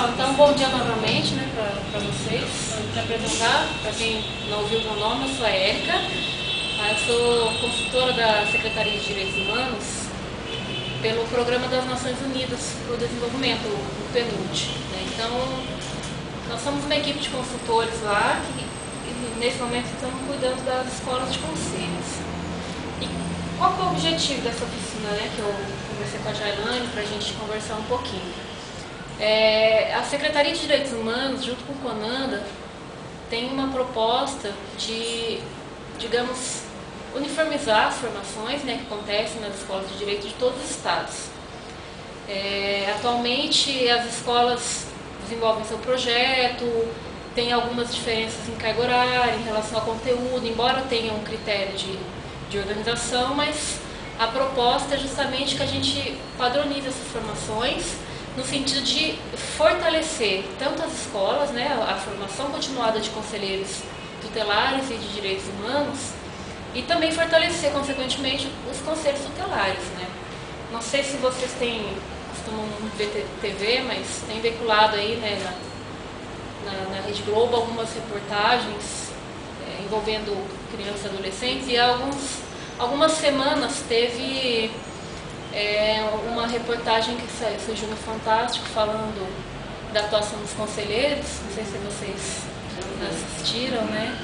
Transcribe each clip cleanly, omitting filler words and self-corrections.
pessoal, então bom dia novamente, né, para vocês. Me apresentar, para quem não ouviu o meu nome, eu sou a Érica. Eu sou consultora da Secretaria de Direitos Humanos pelo Programa das Nações Unidas para o Desenvolvimento, o PNUD. Né? Então, nós somos uma equipe de consultores lá que nesse momento estamos cuidando das escolas de conselhos. E qual que é o objetivo dessa oficina, né, que eu conversei com a Jailane para a gente conversar um pouquinho? A Secretaria de Direitos Humanos, junto com o CONANDA, tem uma proposta de, digamos, uniformizar as formações, né, que acontecem nas escolas de direito de todos os estados. Atualmente, as escolas desenvolvem seu projeto, tem algumas diferenças em carga horária, em relação ao conteúdo, embora tenha um critério de organização, mas a proposta é justamente que a gente padronize essas formações no sentido de fortalecer tanto as escolas, né, a formação continuada de conselheiros tutelares e de direitos humanos, e também fortalecer, consequentemente, os conselhos tutelares. Né? Não sei se vocês costumam ver TV, mas tem veiculado aí, né, na Rede Globo algumas reportagens envolvendo crianças e adolescentes, e algumas semanas teve uma reportagem que surgiu no Fantástico falando da atuação dos conselheiros. Não sei se vocês assistiram, né?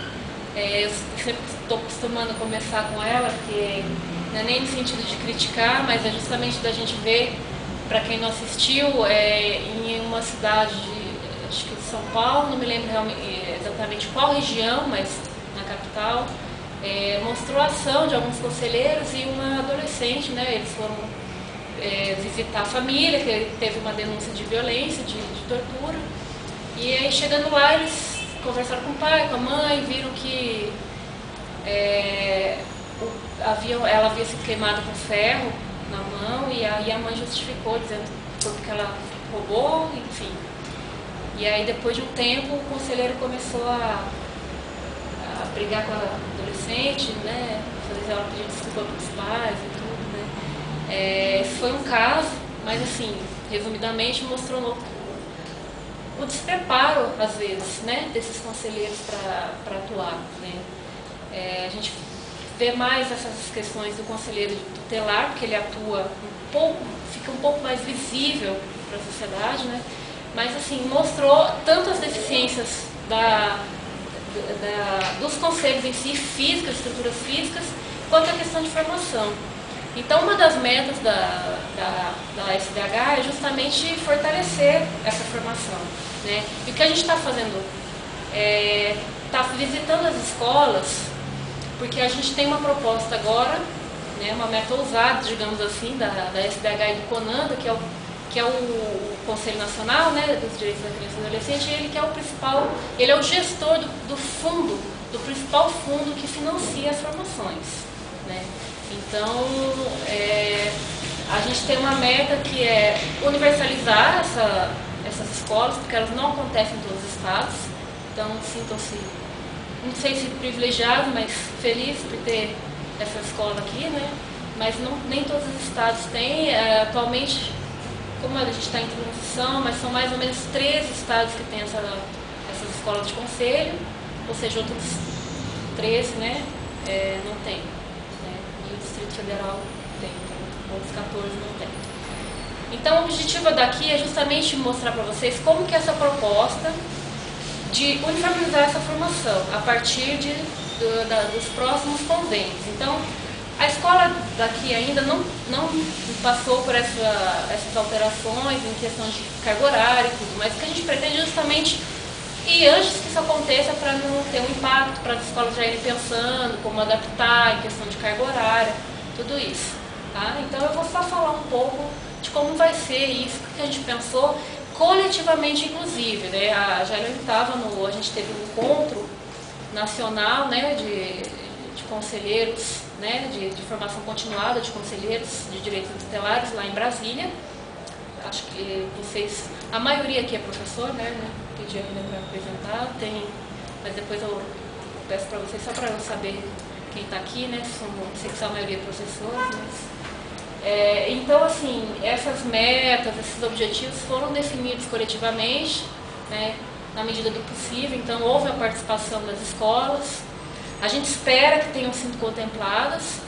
Eu sempre estou acostumando começar com ela, porque não é nem no sentido de criticar, mas é justamente da gente ver, para quem não assistiu, em uma cidade acho que de São Paulo, não me lembro exatamente qual região, mas na capital, mostrou a ação de alguns conselheiros e uma adolescente, né? Eles foram visitar a família, que teve uma denúncia de violência, de tortura, e aí chegando lá eles conversaram com o pai, com a mãe, viram que ela havia sido queimada com ferro na mão, e aí a mãe justificou, dizendo que foi porque ela roubou, enfim. E aí depois de um tempo o conselheiro começou a brigar com a adolescente, né, fazer ela pedir desculpa para os pais e tudo, né. Foi um caso, mas assim, resumidamente mostrou o despreparo, às vezes, né, desses conselheiros para atuar. Né. A gente vê mais essas questões do conselheiro tutelar, porque ele atua fica um pouco mais visível para a sociedade, né, mas assim, mostrou tanto as deficiências dos conselhos em si, físicas, estruturas físicas, quanto a questão de formação. Então, uma das metas da SDH é justamente fortalecer essa formação. Né? E o que a gente está fazendo está visitando as escolas, porque a gente tem uma proposta agora, né, uma meta ousada, digamos assim, da SDH e do CONANDA, que é o Conselho Nacional, né, dos Direitos da Criança e do Adolescente, ele que é o principal, ele é o gestor do principal fundo que financia as formações. Né? Então, a gente tem uma meta que é universalizar essas escolas, porque elas não acontecem em todos os estados. Então, sintam-se, não sei se privilegiados, mas felizes por ter essa escola aqui, né? Mas nem todos os estados têm. Atualmente, como a gente está em transição, mas são mais ou menos 13 estados que têm essas escolas de conselho, ou seja, outros 13, né, não tem. E o Distrito Federal tem, outros 14 não tem. Então, o objetivo daqui é justamente mostrar para vocês como que é essa proposta de uniformizar essa formação a partir dos próximos convênios. Então, a escola daqui ainda não passou por essas alterações em questão de carga horária e tudo, mas o que a gente pretende é justamente, e antes que isso aconteça, para não ter um impacto, para as escolas já irem pensando como adaptar em questão de carga horária, tudo isso. Tá? Então eu vou só falar um pouco de como vai ser isso que a gente pensou coletivamente, inclusive. Né? A Jailane estava a gente teve um encontro nacional, né, de conselheiros, né, de formação continuada de conselheiros de direitos tutelares lá em Brasília. Acho que vocês, a maioria aqui é professor, né, pedi ainda para apresentar, mas depois eu peço para vocês só para eu saber quem está aqui, né, sei que são a maioria professores, mas Então, assim, essas metas, esses objetivos foram definidos coletivamente, né, na medida do possível. Então, houve a participação das escolas. A gente espera que tenham sido contempladas,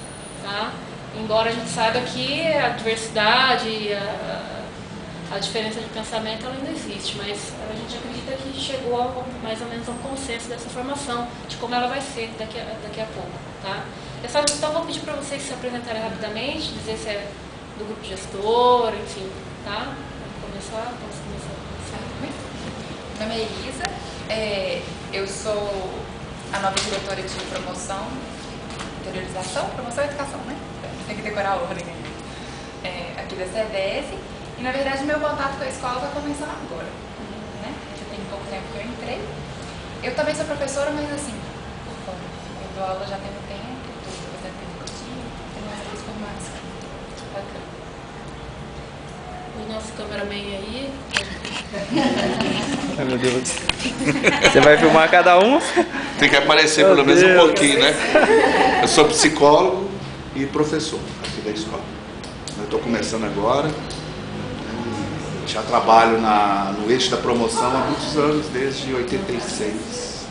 tá? Embora a gente saiba que a diversidade, a diferença de pensamento ela ainda existe, mas a gente acredita que chegou a, mais ou menos a um consenso dessa formação, de como ela vai ser daqui a pouco, tá? Pessoal, então vou pedir para vocês se apresentarem rapidamente, dizer se é do grupo gestor, enfim, tá? Vamos começar. Meu nome é Elisa, eu sou a nova diretora de promoção, promoção e educação, né? Tem que decorar a ordem aqui da CEDES. E na verdade meu contato com a escola vai começar agora, né? Já tem pouco tempo que eu entrei. Eu também sou professora, mas assim, por fora. Eu dou aula já tem um tempo, estou fazendo pedagogia, tenho mais 2 formações. Bacana. O nosso cameraman aí. Ai, meu Deus. Você vai filmar cada um? Tem que aparecer pelo menos um pouquinho, né? Eu sou psicólogo e professor aqui da escola. Eu estou começando agora. Já trabalho no eixo da promoção há muitos anos, desde 86.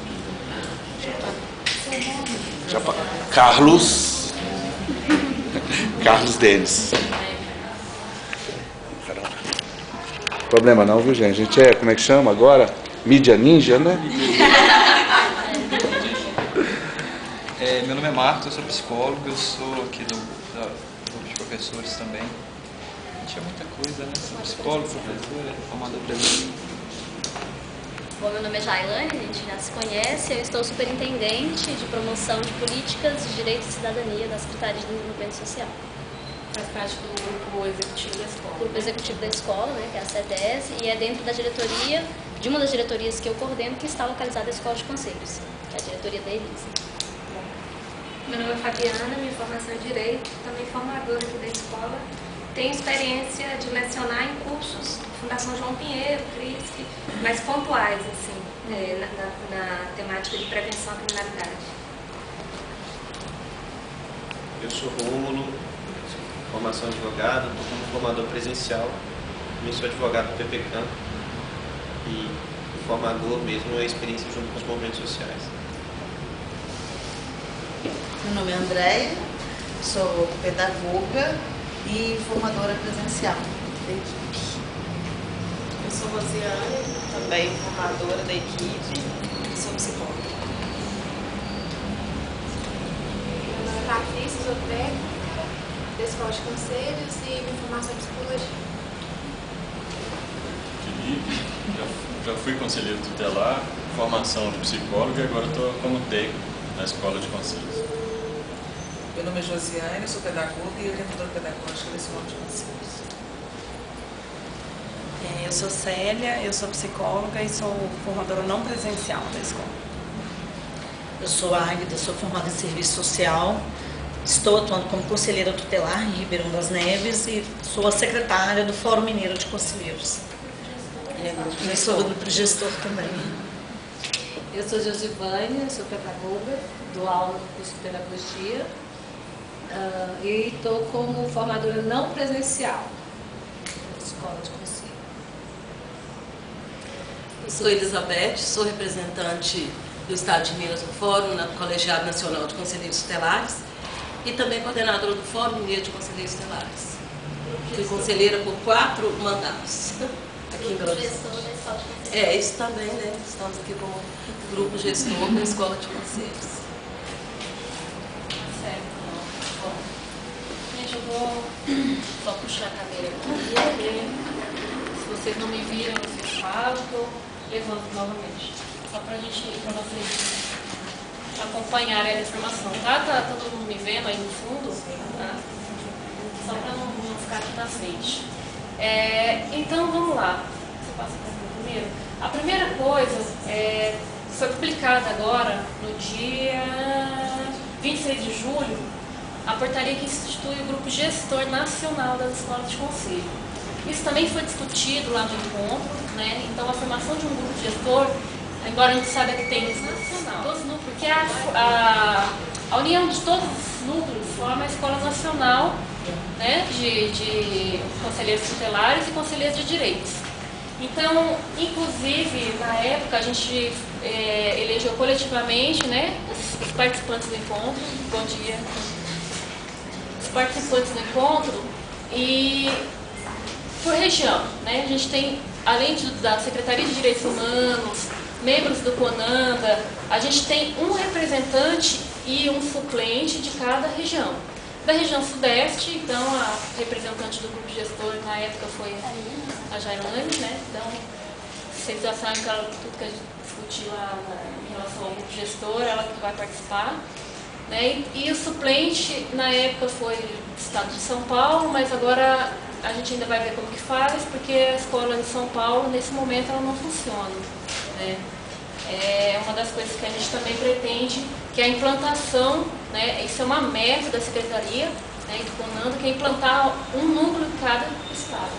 Carlos Denis. Problema não, viu, gente? A gente como é que chama agora? Mídia Ninja, né? Meu nome é Marcos, eu sou psicólogo, eu sou aqui do grupo de professores também. Tinha muita coisa, né? Sou psicólogo, professora, formador presente. Bom, meu nome é Jailane, a gente já se conhece, eu estou superintendente de promoção de políticas de direito e cidadania da Secretaria de Desenvolvimento Social. Faz parte do grupo executivo da escola. Grupo executivo da escola, né, que é a CEDES, e é dentro da diretoria, de uma das diretorias que eu coordeno, que está localizada a Escola de Conselhos, que é a diretoria da Elisa. Meu nome é Fabiana, minha formação é Direito, também formadora aqui da escola. Tenho experiência de lecionar em cursos Fundação João Pinheiro, CRISP, mais pontuais, assim, na temática de prevenção à criminalidade. Eu sou Rômulo, formação advogado, estou como formador presencial, também sou advogado do PPCAM e o formador mesmo é a experiência junto com os movimentos sociais. Meu nome é Andréia, sou pedagoga e formadora presencial da equipe. Eu sou Rosiane, também formadora da equipe e sou psicóloga. Meu nome é Patrícia, sou técnica da Escola de Conselhos e minha formação é psicologia. Felipe, já fui conselheiro tutelar, formação de psicólogo e agora estou como técnico na Escola de Conselhos. Meu nome é Josiane, eu sou pedagoga e orientadora pedagógica da Escola de Conselhos. Eu sou Célia, eu sou psicóloga e sou formadora não presencial da escola. Eu sou Águida, sou formada em serviço social, estou atuando como conselheira tutelar em Ribeirão das Neves e sou a secretária do Fórum Mineiro de Conselheiros. Eu sou do grupo gestor também. Eu sou Josivânia, sou pedagoga, dou aula no curso de pedagogia e estou como formadora não presencial da Escola de Conselhos. Eu sou Elizabeth, sou representante do Estado de Minas no Fórum, no Colegiado Nacional de Conselheiros Tutelares e também coordenadora do Fórum Mineiro de Conselheiros Tutelares. Fui conselheira por 4 mandatos aqui em Belo Horizonte. Isso também, né? Estamos aqui como grupo gestor da Escola de Conselhos. Certo. Bom, gente, eu vou só puxar a cadeira aqui. Se vocês não me viram, vocês falam que eu levanto novamente. Só para vocês acompanharem a informação. Tá todo mundo me vendo aí no fundo? Tá? Só para não ficar aqui na frente. Então, vamos lá. Você passa para primeiro. A primeira coisa foi publicada agora, no dia 26 de julho, a portaria que institui o Grupo Gestor Nacional das Escolas de Conselho. Isso também foi discutido lá no encontro, né? Então, a formação de um grupo gestor, embora a gente saiba que tem todos os núcleos, porque a união de todos os núcleos forma a Escola Nacional né, de conselheiros tutelares e conselheiros de direitos. Então, inclusive, na época, a gente elegeu coletivamente, né, os participantes do encontro. Bom dia. Os participantes do encontro e por região, né, a gente tem, além da Secretaria de Direitos Humanos, membros do CONANDA, a gente tem um representante e um suplente de cada região. Da região sudeste, então, a representante do grupo gestor na época foi a Jailane, né? Então, vocês já sabem que tudo que a gente discutiu lá em relação ao grupo gestor, ela que vai participar. Né? E o suplente, na época, foi do estado de São Paulo, mas agora a gente ainda vai ver como que faz, porque a escola de São Paulo, nesse momento, ela não funciona. Né? É uma das coisas que a gente também pretende, que é a implantação, né? Isso é uma meta da Secretaria, né, do CONANDA, que é implantar um núcleo em cada estado.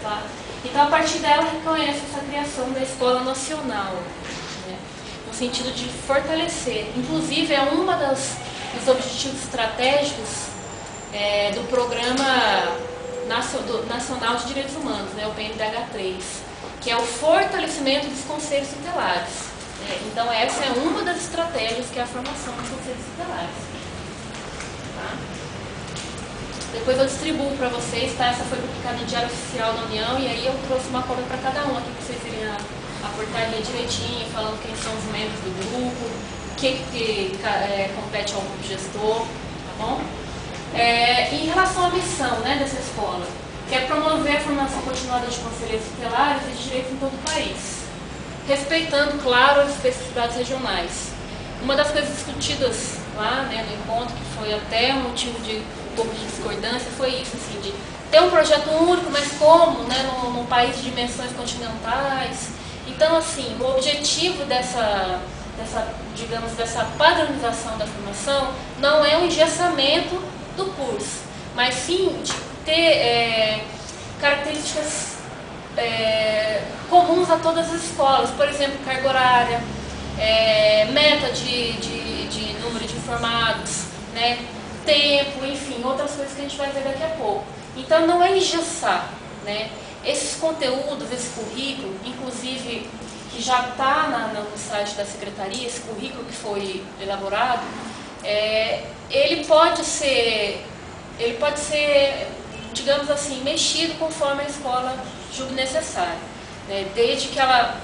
Tá? Então, a partir dela, reconhece essa criação da Escola Nacional, né, no sentido de fortalecer. Inclusive, é um dos objetivos estratégicos do Programa Nacional de Direitos Humanos, né, o PNDH3, que é o fortalecimento dos conselhos tutelares. Então, essa é uma das estratégias, que é a formação dos conselhos tutelares. Tá? Depois eu distribuo para vocês, tá? Essa foi publicada no Diário Oficial da União, e aí eu trouxe uma cópia para cada um aqui, para vocês irem a portaria direitinho, falando quem são os membros do grupo, o que compete ao grupo gestor, tá bom? Em relação à missão, né, dessa escola, que é promover a formação continuada de conselheiros tutelares e de direitos em todo o país, respeitando, claro, as especificidades regionais. Uma das coisas discutidas lá, né, no encontro, que foi até um motivo de um pouco de discordância, foi isso, assim, de ter um projeto único, mas como, né, num país de dimensões continentais. Então, assim, o objetivo dessa padronização da formação não é um engessamento do curso, mas sim de ter características comuns a todas as escolas, por exemplo, carga horária, meta de número de formados, né, tempo, enfim, outras coisas que a gente vai ver daqui a pouco. Então, não é engessar, né? Esses conteúdos, esse currículo, inclusive, que já está no site da Secretaria, esse currículo que foi elaborado, ele pode ser, digamos assim, mexido conforme a escola julgue necessário, né? Desde que ela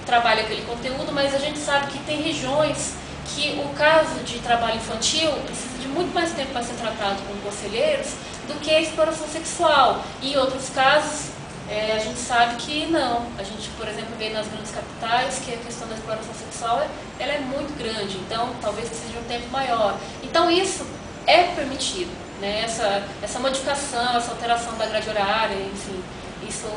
trabalhe aquele conteúdo, mas a gente sabe que tem regiões que o caso de trabalho infantil precisa de muito mais tempo para ser tratado com conselheiros do que a exploração sexual. E em outros casos, a gente sabe que não. A gente, por exemplo, vê nas grandes capitais que a questão da exploração sexual ela é muito grande, então talvez precise de um tempo maior. Então isso é permitido, né? Essa modificação, essa alteração da grade horária, enfim, isso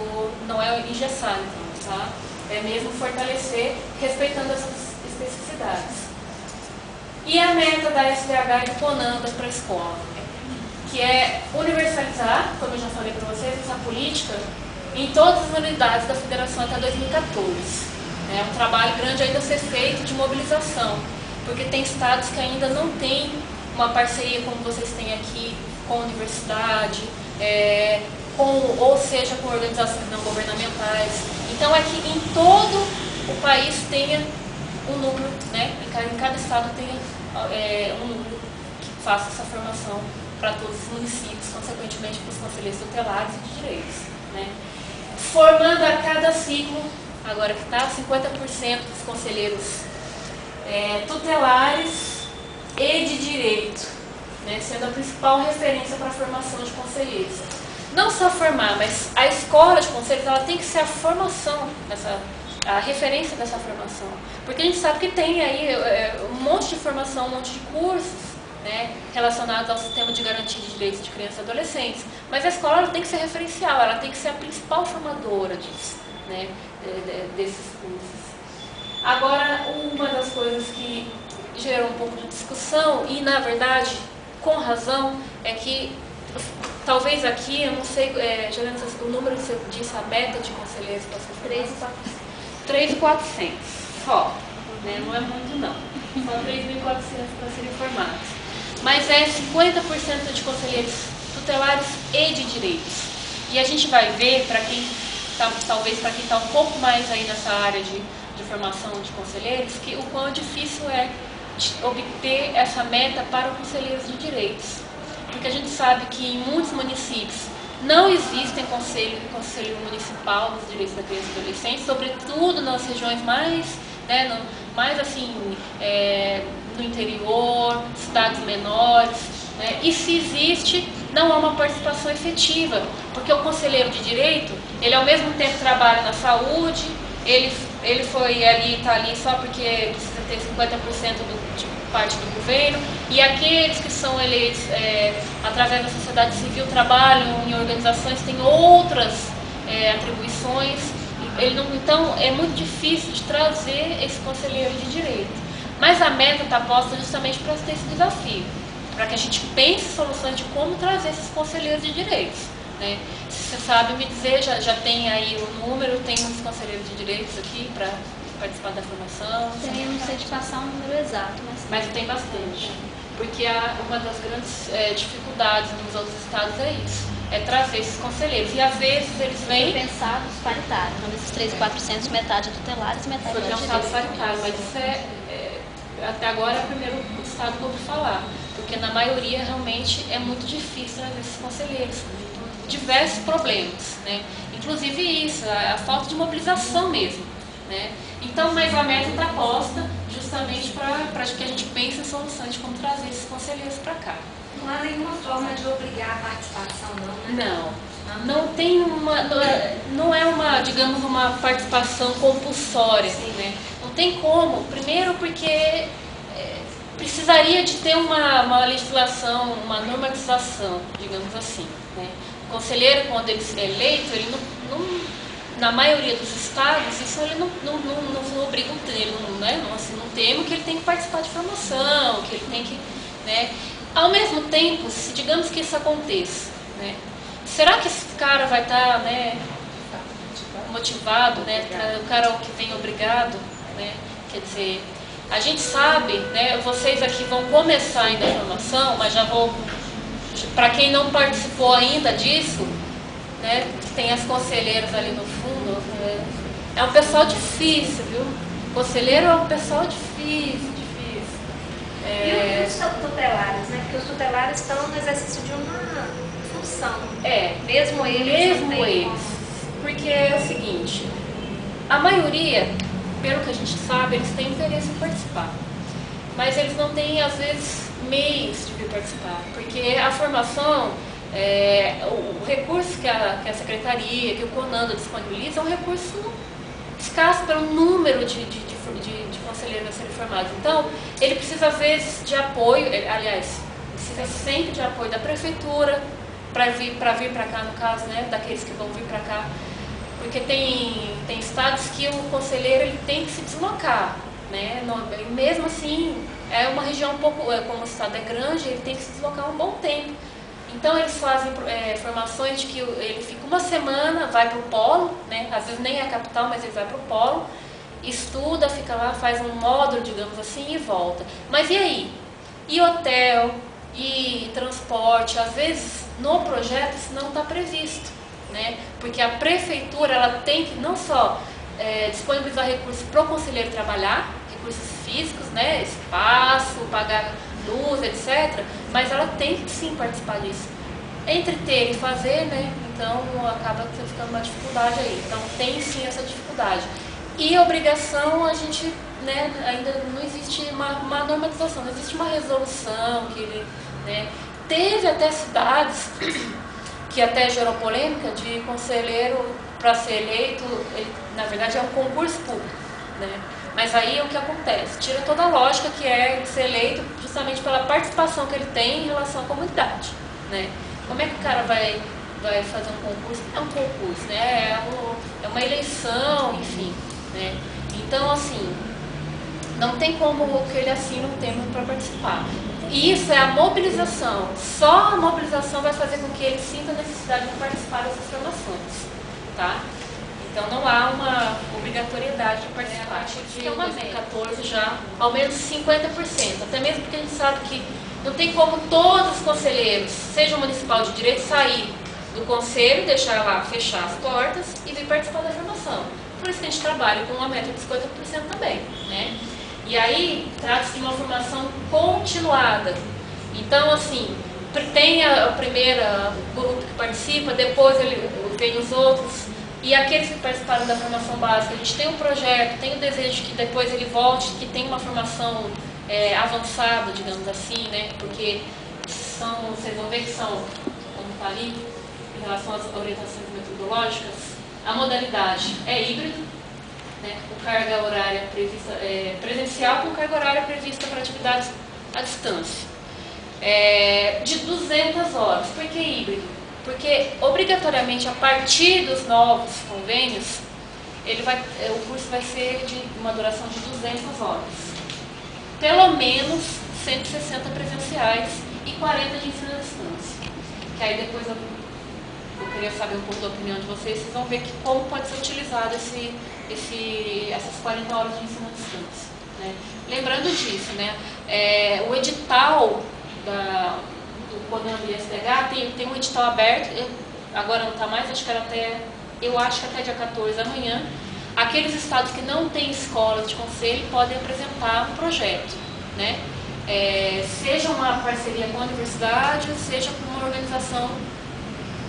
não é engessar, então, tá? É mesmo fortalecer, respeitando essas especificidades. E a meta da SDH e do CONANDA para a escola, que é universalizar, como eu já falei para vocês, essa política em todas as unidades da Federação até 2014. É um trabalho grande ainda a ser feito de mobilização, porque tem estados que ainda não têm uma parceria como vocês têm aqui com a universidade, ou seja, com organizações não governamentais. Então é que em todo o país tenha um núcleo, né? Em cada estado tenha um núcleo que faça essa formação para todos os municípios, consequentemente para os conselheiros tutelares e de direitos, né? Formando a cada ciclo, agora que está, 50% dos conselheiros tutelares e de direito, né? Sendo a principal referência para a formação de conselheiros. Não só formar, mas a escola de conselheiros ela tem que ser a formação, a referência dessa formação. Porque a gente sabe que tem aí um monte de formação, um monte de cursos, né, relacionados ao sistema de garantia de direitos de crianças e adolescentes. Mas a escola ela tem que ser referencial, ela tem que ser a principal formadora disso, né, desses cursos. Agora, uma das coisas que gerou um pouco de discussão, e na verdade, com razão, é que talvez aqui, eu não sei, Juliana, o número que você disse, a meta de conselheiros para ser 3.400 só, né? Não é muito não, só 3.400 para serem formados. Mas 50% de conselheiros tutelares e de direitos. E a gente vai ver, para quem talvez para quem está um pouco mais aí nessa área de formação de conselheiros, que o quão difícil é obter essa meta para os conselheiros de direitos. Porque a gente sabe que em muitos municípios não existem conselho municipal dos direitos da criança e adolescente, sobretudo nas regiões mais, né, mais assim, no interior, cidades menores, né, e se existe, não há uma participação efetiva, porque o conselheiro de direito, ele ao mesmo tempo trabalha na saúde, ele foi ali, está ali só porque precisa ter 50% de parte do governo, e aqueles que são eleitos através da sociedade civil trabalham em organizações, têm outras atribuições, então é muito difícil de trazer esse conselheiro de direito. Mas a meta está posta justamente para ter esse desafio, para que a gente pense soluções de como trazer esses conselheiros de direitos. Né? Se você sabe me dizer, já tem aí o número, tem uns conselheiros de direitos aqui para participar da formação? Eu não sei te passar um número exato, mas tem bastante. Porque uma das grandes dificuldades nos outros estados é isso, é trazer esses conselheiros. E às vezes eles vêm... Foi pensado paritário, então desses 3.400, metade tutelares e metade direitos. Foi pensado paritário, mas isso até agora é o primeiro estado que eu ouvi falar. Porque na maioria realmente é muito difícil trazer esses conselheiros. Diversos problemas, né? Inclusive isso, a falta de mobilização mesmo, né? Então, mas a meta está posta justamente para que a gente pense em soluções de como trazer esses conselheiros para cá. Não há nenhuma forma de obrigar a participação, não, né? Não tem não é uma, digamos, uma participação compulsória, né? Não tem como, primeiro porque precisaria de ter uma legislação, uma normatização, digamos assim, né? O conselheiro, quando ele é eleito, ele na maioria dos estados, isso ele não obriga ele, não assina um termo que ele tem que participar de formação, que ele tem que, né? Ao mesmo tempo, se digamos que isso aconteça, né? Será que esse cara vai estar, né, motivado, né? O cara que vem obrigado, né? Quer dizer, a gente sabe, né? Vocês aqui vão começar ainda a formação, mas já vou, para quem não participou ainda disso, né? Tem as conselheiras ali no fundo, é um pessoal difícil, viu? Conselheiro é um pessoal difícil. E os tutelares, né? Porque os tutelares estão no exercício de uma função. Mesmo eles. Porque é o seguinte, a maioria, pelo que a gente sabe, eles têm interesse em participar. Mas eles não têm, às vezes, meios de vir participar. Porque a formação, o recurso que a Secretaria, que o CONANDA disponibiliza, é um recurso escasso pelo número de conselheiros a serem formados. Então, ele precisa, às vezes, de apoio, aliás, precisa sempre de apoio da prefeitura para vir para cá, no caso, né, daqueles que vão vir para cá. Porque tem estados que o conselheiro ele tem que se deslocar, né? Mesmo assim, é uma região um pouco, como o estado é grande, ele tem que se deslocar um bom tempo. Então eles fazem formações de que ele fica uma semana, vai para o polo, né? Às vezes nem é a capital, mas ele vai para o polo, estuda, fica lá, faz um módulo, digamos assim, e volta. Mas e aí? E hotel, e transporte, às vezes no projeto isso não está previsto, né? Porque a prefeitura ela tem que não só disponibilizar recursos para o conselheiro trabalhar, recursos físicos, né? Espaço, pagar luz, etc. Mas ela tem que sim participar disso. Entre ter e fazer, né? Então acaba ficando uma dificuldade aí. Então tem sim essa dificuldade. E a obrigação, a gente, né, ainda não existe uma normatização, não existe uma resolução que ele, né, teve até cidades que até gerou polêmica de conselheiro para ser eleito, ele, na verdade é um concurso público, né? Mas aí o que acontece? Tira toda a lógica que é ser eleito justamente pela participação que ele tem em relação à comunidade, né? Como é que o cara vai fazer um concurso? É um concurso, né? É uma eleição, enfim, né? Então, assim, não tem como que ele assine um termo para participar. E isso é a mobilização. Só a mobilização vai fazer com que ele sinta a necessidade de participar dessas formações, tá? Então não há uma obrigatoriedade de participar. A partir de 2014 já, ao menos 50%. Até mesmo porque a gente sabe que Não tem como todos os conselheiros, seja o municipal de direito, sair do conselho, deixar lá, fechar as portas e vir participar da formação. Por isso que a gente trabalha com uma meta de 50% também, né? E aí, trata-se de uma formação continuada. Então, assim, tem o primeiro grupo que participa, depois vem os outros, e aqueles que participaram da formação básica, a gente tem um projeto, tem o desejo que depois ele volte, que tenha uma formação avançada, digamos assim, né? Porque vocês vão ver que são, como está ali, em relação às orientações metodológicas, a modalidade é híbrido, né, com carga horária prevista, presencial, com carga horária prevista para atividades à distância. De 200 horas. Por que híbrido? Porque, obrigatoriamente, a partir dos novos convênios, o curso vai ser de uma duração de 200 horas. Pelo menos 160 presenciais e 40 de ensino à distância. Que aí depois eu queria saber um pouco da opinião de vocês, vocês vão ver como pode ser utilizado essas 40 horas de ensino à distância. Né? Lembrando disso, né? O edital do programa do ISDH tem um edital aberto, agora não está mais, acho que até dia 14 da manhã. Aqueles estados que não têm escolas de conselho podem apresentar um projeto, né? Seja uma parceria com a universidade, seja com uma organização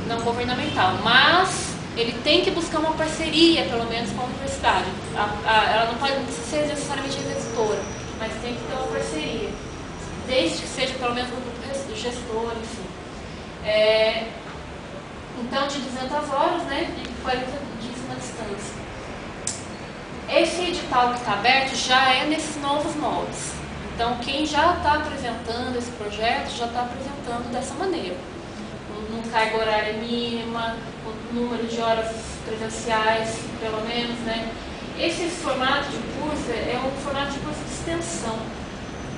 não governamental, mas ele tem que buscar uma parceria, pelo menos, com a universidade. Ela não pode ser necessariamente gestora, mas tem que ter uma parceria, desde que seja pelo menos um grupo gestor, enfim. Então, de 200 horas, né, e 40 dias na distância. Esse edital que está aberto já é nesses novos moldes. Então, quem já está apresentando esse projeto, já está apresentando dessa maneira. Com carga horária mínima, com número de horas presenciais, pelo menos, né? Esse formato de curso é um formato de curso de extensão,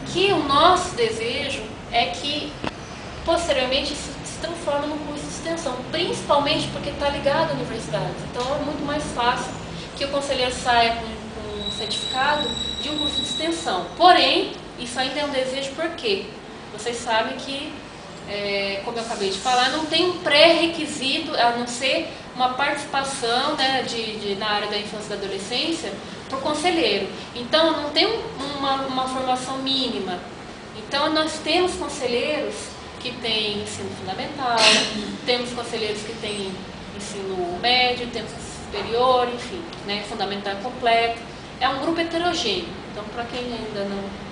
que o nosso desejo é que, posteriormente, isso se transforme num curso de extensão, principalmente porque está ligado à universidade. Então, é muito mais fácil que o conselheiro saia com um certificado de um curso de extensão. Porém, isso ainda é um desejo porque vocês sabem que, como eu acabei de falar, não tem um pré-requisito, a não ser uma participação, né, na área da infância e da adolescência por conselheiro. Então, não tem uma formação mínima. Então, nós temos conselheiros que têm ensino fundamental, temos conselheiros que têm ensino médio, temos superior, enfim, né, fundamental completo. É um grupo heterogêneo. Então, para quem ainda não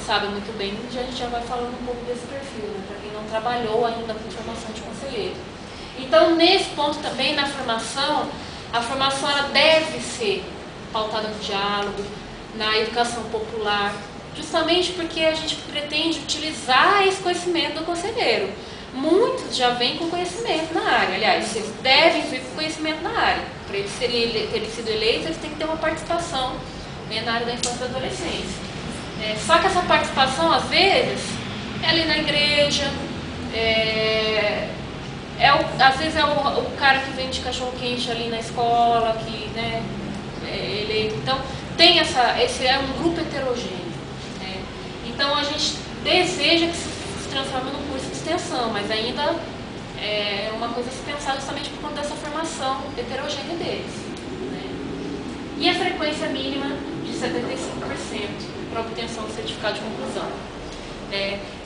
sabe muito bem, a gente já vai falando um pouco desse perfil, né, para quem não trabalhou ainda com formação de conselheiro. Então, nesse ponto também, na formação, a formação ela deve ser pautada no diálogo, na educação popular, justamente porque a gente pretende utilizar esse conhecimento do conselheiro. Muitos já vêm com conhecimento na área, aliás, eles devem vir com conhecimento na área. Para eles terem sido eleitos, eles têm que ter uma participação, né, na área da infância e da adolescência. Só que essa participação, às vezes, é ali na igreja, às vezes é o cara que vende cachorro-quente ali na escola, que, né, é eleito. Então, esse é um grupo heterogêneo. Né? Então, a gente deseja que se transforme num curso de extensão, mas ainda é uma coisa a se pensar justamente por conta dessa formação heterogênea deles. Né? E a frequência mínima de 75% para obtenção do certificado de conclusão.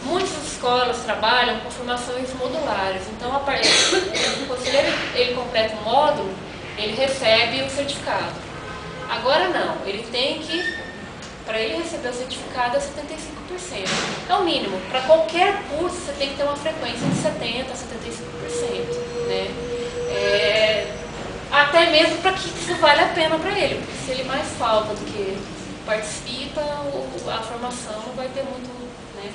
Muitas escolas trabalham com formações modulares, então o conselheiro ele completa um módulo, ele recebe o certificado. Agora não, ele tem que, para ele receber o certificado, é 75%. É o mínimo. Para qualquer curso, você tem que ter uma frequência de 70% a 75%. Né? Até mesmo para que isso vale a pena para ele, porque se ele mais falta do que participa, a formação não vai ter muito, né,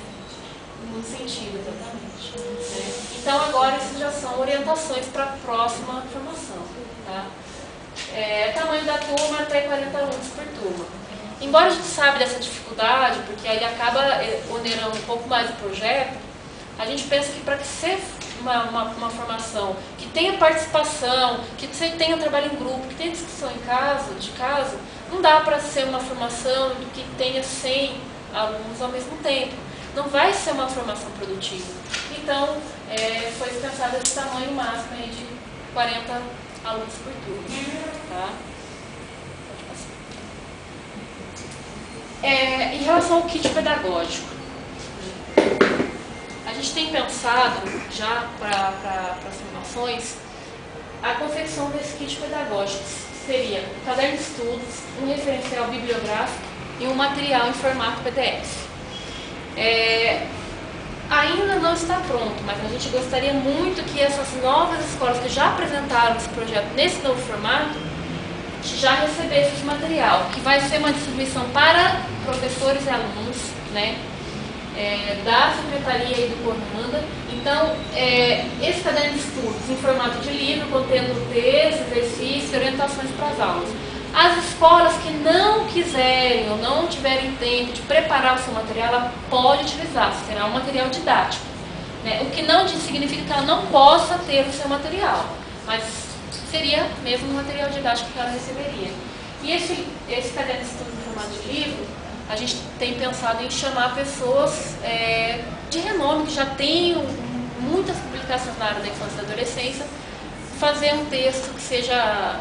muito sentido, exatamente. Né? Então, agora, isso já são orientações para a próxima formação. Tá? Tamanho da turma, até 40 alunos por turma. Embora a gente saiba dessa dificuldade, porque aí acaba onerando um pouco mais o projeto, a gente pensa que para que ser uma formação que tenha participação, que você tenha trabalho em grupo, que tenha discussão de casa, não dá para ser uma formação que tenha 100 alunos ao mesmo tempo. não vai ser uma formação produtiva. Então, foi pensado esse tamanho máximo aí de 40 alunos por turno. Tá? Em relação ao kit pedagógico, a gente tem pensado já para as formações a confecção desse kit pedagógico. Seria um caderno de estudos, um referencial bibliográfico e um material em formato PDF. Ainda não está pronto, mas a gente gostaria muito que essas novas escolas que já apresentaram esse projeto nesse novo formato já recebessem esse material, que vai ser uma distribuição para professores e alunos, né, da Secretaria e do Conanda. Então, esse caderno de estudos em formato de livro, contendo texto, exercícios e orientações para as aulas. As escolas que não quiserem ou não tiverem tempo de preparar o seu material, ela pode utilizar, será um material didático, né? O que não significa que ela não possa ter o seu material, mas seria mesmo um material didático que ela receberia. E esse caderno de estudos em formato de livro, a gente tem pensado em chamar pessoas de renome, que já tenham muitas publicações na área da infância e da adolescência, fazer um texto que seja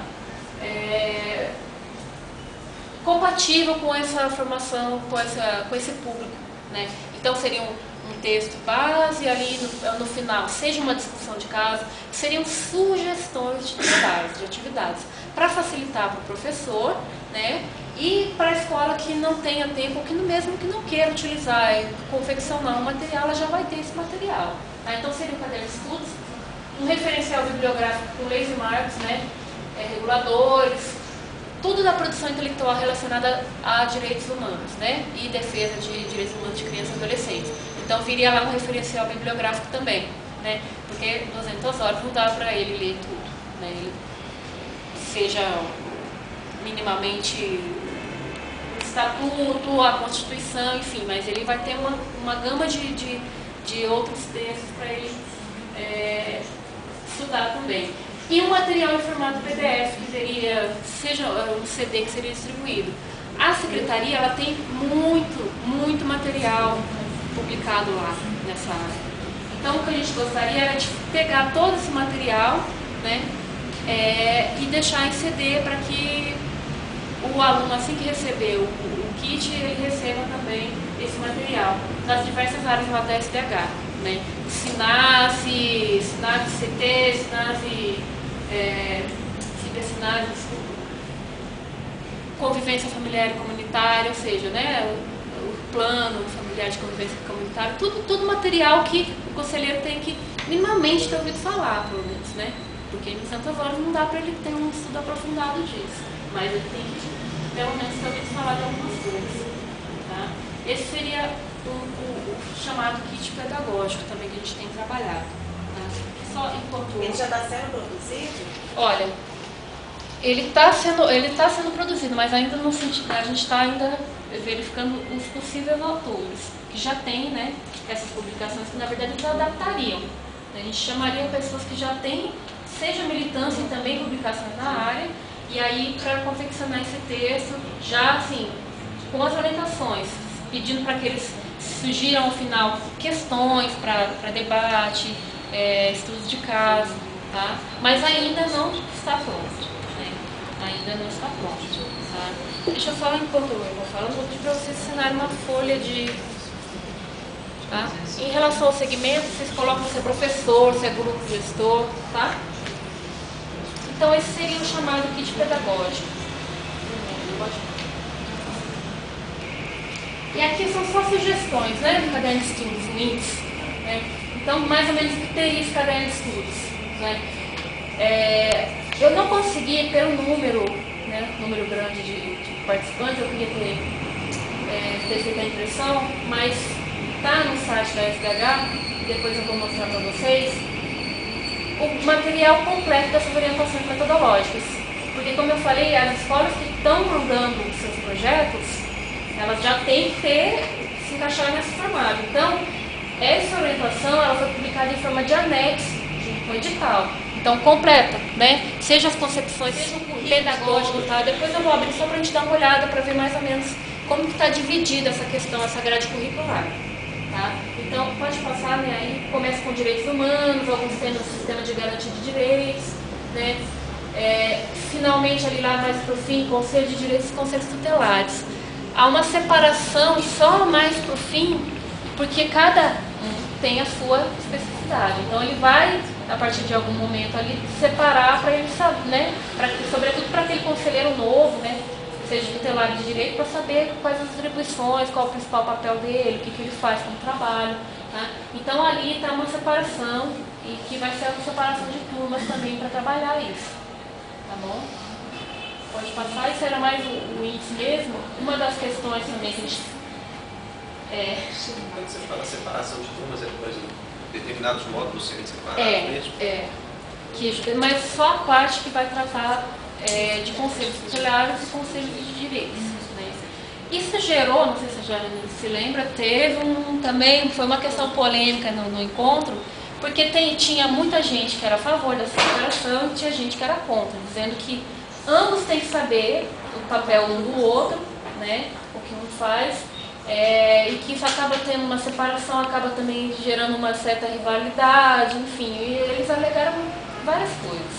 compatível com essa formação, com esse público, né? Então seria um texto base, ali no final seja uma discussão de caso, seriam sugestões de atividades para facilitar para o professor, né? E para a escola que não tenha tempo, ou que mesmo que não queira utilizar e confeccionar um material, ela já vai ter esse material, tá? Então seria um caderno de estudos, um referencial bibliográfico com leis e marcos, né? Reguladores, tudo da produção intelectual relacionada a direitos humanos, né? E defesa de direitos humanos de crianças e adolescentes. Então viria lá um referencial bibliográfico também, né? Porque 200 horas não dá para ele ler tudo, né? Ele seja minimamente o estatuto, a Constituição, enfim, mas ele vai ter uma gama de outros textos para ele estudar também. E um material em formato PDF, que seria, seja um CD que seria distribuído. A Secretaria, ela tem muito material publicado lá nessa área. Então, o que a gente gostaria era de pegar todo esse material, né, e deixar em CD para que o aluno, assim que receber o kit, ele receba também esse material nas diversas áreas lá da SDH, né? SINASE, CT, SINASE, convivência familiar e comunitária, ou seja, né, o plano familiar de convivência comunitária, tudo material que o conselheiro tem que minimamente ter ouvido falar, pelo menos, né? Porque em tantas horas não dá para ele ter um estudo aprofundado disso, mas ele tem que, pelo menos, ter ouvido falar de algumas coisas, tá? Esse seria o chamado kit pedagógico também que a gente tem trabalhado. Só enquanto... Ele já está sendo produzido? Olha, ele está sendo produzido, mas ainda no sentido, a gente está ainda verificando os possíveis autores, que já tem, né, essas publicações que na verdade eles adaptariam. A gente chamaria pessoas que já têm, seja militância e também publicações na área, e aí para confeccionar esse texto, já assim, com as orientações, pedindo para que eles sugiram ao final questões para debate, estudos de caso, tá? Mas ainda não está pronto, né? Ainda não está pronto, tá? Deixa eu só, enquanto eu vou falando, vou pedir para vocês assinarem uma folha de... Tá? Em relação ao segmento, vocês colocam se é professor, se é grupo gestor, tá? Então esse seria o chamado kit pedagógico. E aqui são só sugestões, né, do caderno de estudos, links, né? Então, mais ou menos, o que teria esse caderno de estudos, né? Eu não consegui, pelo número, né, número grande de participantes, eu queria ter feito a impressão, mas está no site da SDH, depois eu vou mostrar para vocês, o material completo dessas orientações metodológicas. Porque, como eu falei, as escolas que estão mandando os seus projetos, elas já têm que se encaixar nesse formato. Então, essa orientação ela foi publicada em forma de anexo, junto com o edital. Então, completa, né? Seja as concepções, seja o currículo pedagógico, tá? Depois eu vou abrir só para a gente dar uma olhada, para ver mais ou menos como que está dividida essa questão, essa grade curricular. Tá? Tá? Então, pode passar, né, aí começa com direitos humanos, alguns temas do sistema de garantia de direitos, né? Finalmente, ali lá mais para o fim, conselho de direitos e conselhos tutelares. Há uma separação só mais para o fim, porque cada um tem a sua especificidade. Então, ele vai, a partir de algum momento ali, separar para ele saber, né? Sobretudo para aquele conselheiro novo, né? Seja tutelar de direito, para saber quais as atribuições, qual é o principal papel dele, o que ele faz como trabalho. Tá? Então ali está uma separação, e que vai ser uma separação de turmas também para trabalhar isso. Tá bom? Pode passar, isso era mais o índice mesmo. Uma das questões também que a gente... Quando você fala separação de turmas, é depois determinados módulos serem separados mesmo? Mas só a parte que vai tratar de conselhos tutelares e conselhos de direitos. Né? Isso gerou, não sei se já se lembra, teve também, foi uma questão polêmica no encontro, porque tinha muita gente que era a favor dessa separação e tinha gente que era contra, dizendo que ambos têm que saber o papel um do outro, né, o que um faz, e que isso acaba tendo uma separação, acaba também gerando uma certa rivalidade, enfim, e eles alegaram várias coisas.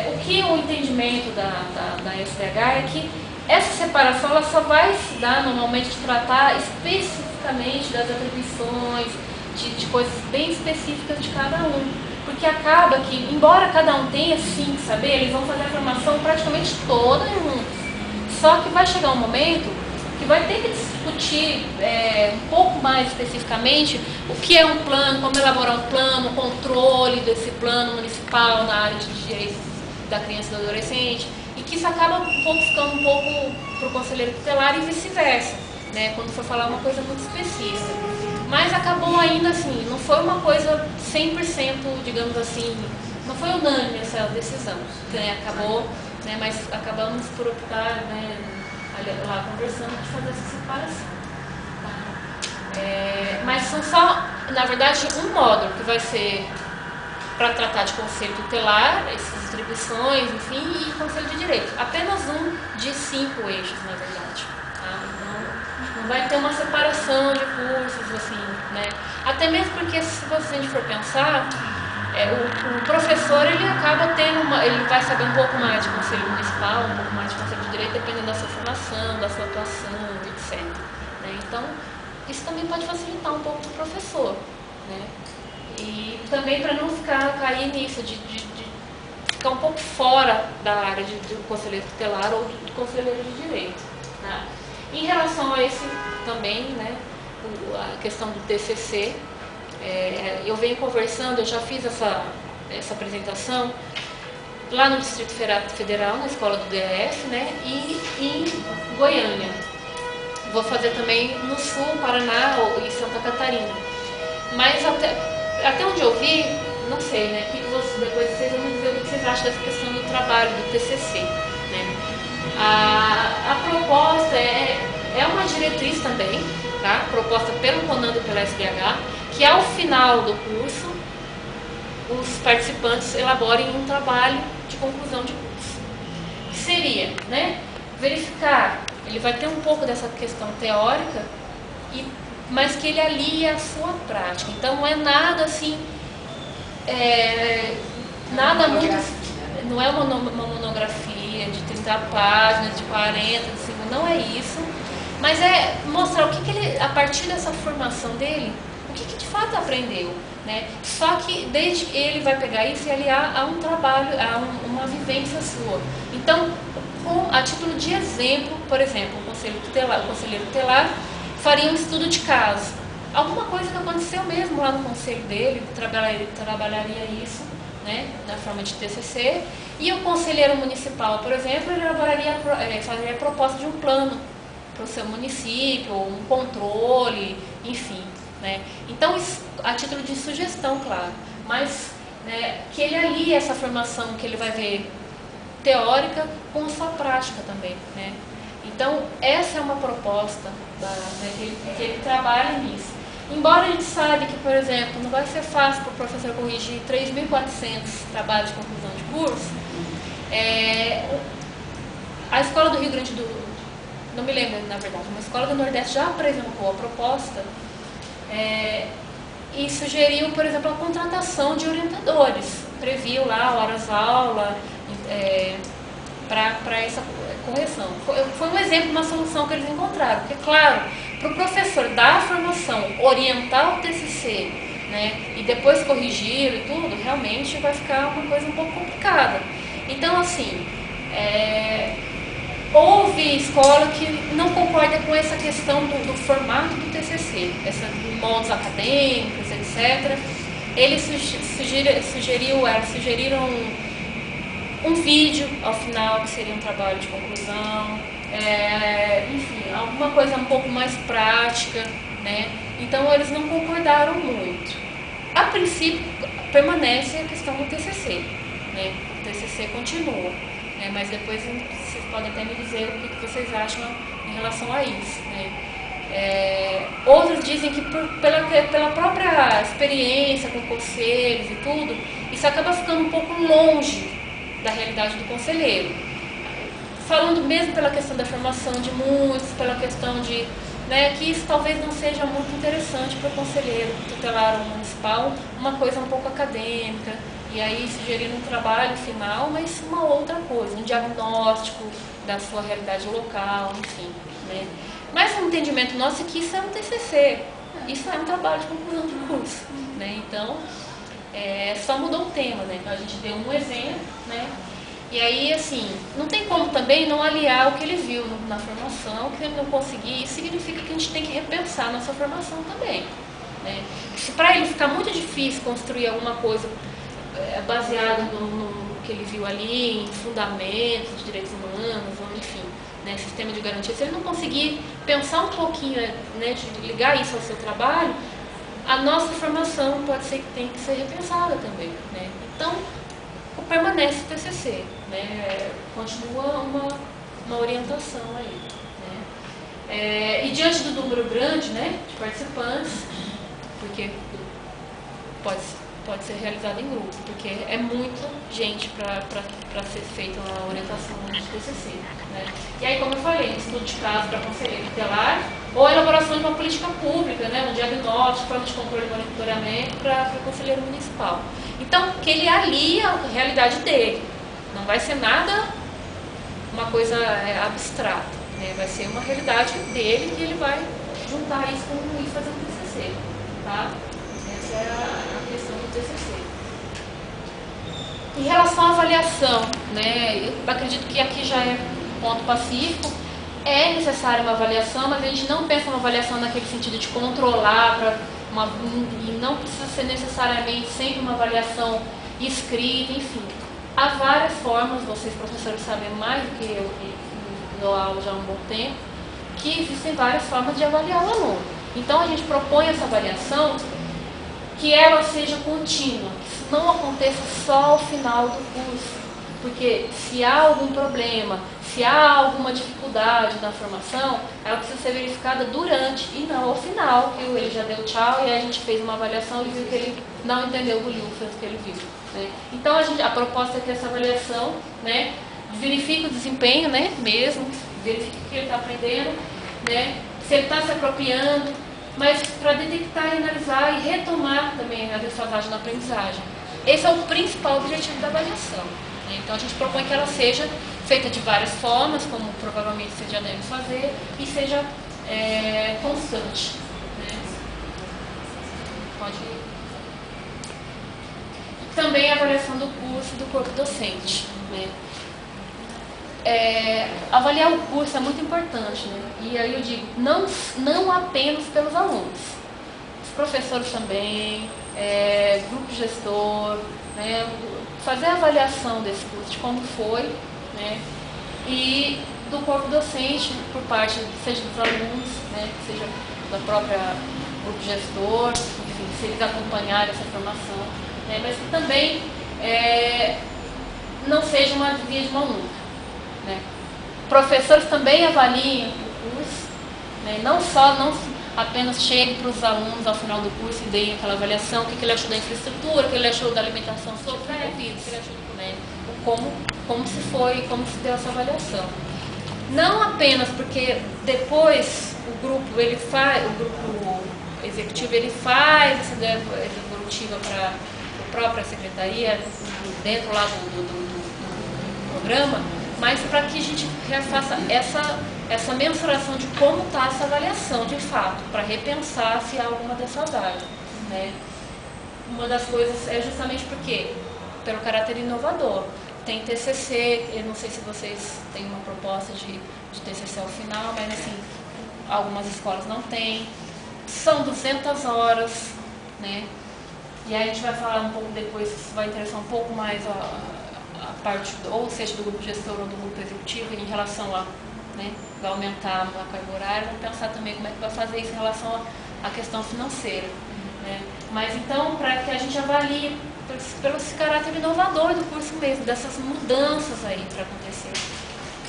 O que o entendimento da SDH é que essa separação ela só vai se dar normalmente de tratar especificamente das atribuições, de coisas bem específicas de cada um. Porque acaba que, embora cada um tenha sim que saber, eles vão fazer a formação praticamente toda juntos. Só que vai chegar um momento que vai ter que discutir um pouco mais especificamente o que é um plano, como elaborar um plano, o controle desse plano municipal na área de direitos da criança e do adolescente, e que isso acaba ficando um pouco para o conselheiro tutelar e vice-versa, né, quando for falar uma coisa muito específica. Mas acabou ainda assim, não foi uma coisa 100%, digamos assim, não foi unânime essa decisão, né, acabou, né, mas acabamos por optar, né, lá conversando de fazer essa separação. Mas são só, na verdade, um módulo que vai ser para tratar de conselho tutelar, essas atribuições, enfim, e conselho de direito. Apenas um de 5 eixos, na verdade. Tá? Não vai ter uma separação de cursos, assim, né? Até mesmo porque, se você for pensar, o professor ele acaba tendo ele vai saber um pouco mais de conselho municipal, um pouco mais de conselho de direito, dependendo da sua formação, da sua atuação, etc. Né? Então, isso também pode facilitar um pouco para o professor, né? E também para não cair nisso, de ficar um pouco fora da área do conselheiro tutelar ou do conselheiro de direito. Né? Em relação a esse também, né, a questão do TCC, eu venho conversando, eu já fiz essa apresentação lá no Distrito Federal, na escola do DF, né, e em Goiânia. Vou fazer também no Sul, Paraná e Santa Catarina. Mas até onde eu vi, não sei, né, depois vocês vão me dizer o que vocês acham dessa questão do trabalho, do TCC. Né. A proposta é uma diretriz também, tá, proposta pelo CONANDO e pela SDH, que ao final do curso, os participantes elaborem um trabalho de conclusão de curso. Que seria, né, verificar, ele vai ter um pouco dessa questão teórica, mas que ele alia a sua prática. Então não é nada assim, nada muito... Não é uma monografia de 30 páginas, de 40, de 5, não é isso. Mas é mostrar o que ele, a partir dessa formação dele, o que de fato aprendeu. Né? Só que desde que ele vai pegar isso e aliar a um trabalho, a uma vivência sua. Então, a título de exemplo, por exemplo, o conselheiro tutelar faria um estudo de caso. Alguma coisa que aconteceu mesmo lá no conselho dele, trabalharia isso, né, na forma de TCC. E o conselheiro municipal, por exemplo, ele faria a proposta de um plano para o seu município, um controle, enfim. Né? Então, isso, a título de sugestão, claro, mas né, que ele alie essa formação que ele vai ver teórica com a sua prática também. Né? Então, essa é uma proposta que ele trabalha nisso. Embora a gente saiba que, por exemplo, não vai ser fácil para o professor corrigir 3.400 trabalhos de conclusão de curso, a escola do Rio Grande do... Não me lembro, na verdade, uma escola do Nordeste já apresentou a proposta e sugeriu, por exemplo, a contratação de orientadores, previu lá horas-aula para essa correção. Foi um exemplo, uma solução que eles encontraram, porque, claro, para o professor dar a formação, orientar o TCC, né, e depois corrigir e tudo, realmente vai ficar uma coisa um pouco complicada. Então, assim, houve escola que não concorda com essa questão do formato do TCC, dos moldes acadêmicos, etc. Eles sugeriram um vídeo ao final, que seria um trabalho de conclusão, enfim, alguma coisa um pouco mais prática, né? Então, eles não concordaram muito. A princípio, permanece a questão do TCC, né? O TCC continua, né? Mas depois vocês podem até me dizer o que vocês acham em relação a isso, né? Outros dizem que pela própria experiência com conselhos e tudo, isso acaba ficando um pouco longe da realidade do conselheiro. Falando mesmo pela questão da formação de muitos, pela questão de, né, que isso talvez não seja muito interessante para o conselheiro tutelar municipal, uma coisa um pouco acadêmica, e aí sugerindo um trabalho final, mas uma outra coisa, um diagnóstico da sua realidade local, enfim, né. Mas o entendimento nosso é que isso é um TCC, isso é um trabalho de conclusão de curso, né. Então, só mudou o tema, né. A gente deu um exemplo, né. E aí, assim, não tem como também não aliar o que ele viu na formação, que ele não conseguir, isso significa que a gente tem que repensar a nossa formação também, né. Se para ele ficar muito difícil construir alguma coisa baseada no que ele viu ali, em fundamentos de direitos humanos, ou enfim, né, sistema de garantia, se ele não conseguir pensar um pouquinho, né, de ligar isso ao seu trabalho, a nossa formação pode ser que tenha que ser repensada também, né. Então, permanece o TCC, né, continua uma orientação aí, né. E diante do número grande, né, de participantes, porque pode ser realizado em grupo, porque é muita gente para ser feita uma orientação de TCC, né. E aí, como eu falei, estudo de caso para conselheiro tutelar, ou a elaboração de uma política pública, né, um diagnóstico, plano de controle e monitoramento para o conselheiro municipal. Então, que ele alia a realidade dele, não vai ser nada, uma coisa abstrata, né, vai ser uma realidade dele que ele vai juntar isso com e fazer um TCC, tá? Essa é a questão do TCC. Em relação à avaliação, né, eu acredito que aqui já é um ponto pacífico, é necessária uma avaliação, mas a gente não pensa uma avaliação naquele sentido de controlar, e não precisa ser necessariamente sempre uma avaliação escrita, enfim. Há várias formas, vocês professores sabem mais do que eu, que dou aula já há um bom tempo, que existem várias formas de avaliar o aluno. Então a gente propõe essa avaliação que ela seja contínua, que isso não aconteça só ao final do curso. Porque se há algum problema, se há alguma dificuldade na formação, ela precisa ser verificada durante e não ao final, que ele já deu tchau e a gente fez uma avaliação e viu que ele não entendeu o que ele viu, né? Então a proposta é que essa avaliação, né, verifique o desempenho, né, mesmo, verifique o que ele está aprendendo, né, se ele está se apropriando, mas para detectar, analisar e retomar também a defasagem na aprendizagem. Esse é o principal objetivo da avaliação. Então a gente propõe que ela seja feita de várias formas, como provavelmente você já deve fazer, e seja constante, né? Pode ir. Também a avaliação do curso e do corpo docente, né? Avaliar o curso é muito importante, né? E aí eu digo, não apenas pelos alunos, os professores também, grupo gestor, né? Fazer a avaliação desse curso, de como foi, né, e do corpo docente, por parte, seja dos alunos, né, seja da própria grupo gestor, enfim, se eles acompanharem essa formação, né, mas que também não seja uma via de mão única, né. Professores também avaliem o curso, né, não apenas chegue para os alunos ao final do curso e deem aquela avaliação, o que ele achou da infraestrutura, o que ele achou da alimentação sofrida, né? Como se deu essa avaliação. Não apenas porque depois o grupo executivo ele faz essa devolutiva para a própria secretaria, dentro lá do programa, mas para que a gente faça essa mensuração de como está essa avaliação de fato, para repensar se há alguma defasagem, né? Uma das coisas é justamente porque, pelo caráter inovador, tem TCC, eu não sei se vocês têm uma proposta de TCC ao final, mas assim, algumas escolas não têm, são 200 horas, né? E aí a gente vai falar um pouco depois, isso vai interessar um pouco mais a parte, ou seja, do grupo gestor ou do grupo executivo, em relação a, né, vai aumentar a carga horária, vamos pensar também como é que vai fazer isso em relação à questão financeira, né? Mas então, para que a gente avalie pelo esse caráter inovador do curso mesmo, dessas mudanças aí para acontecer.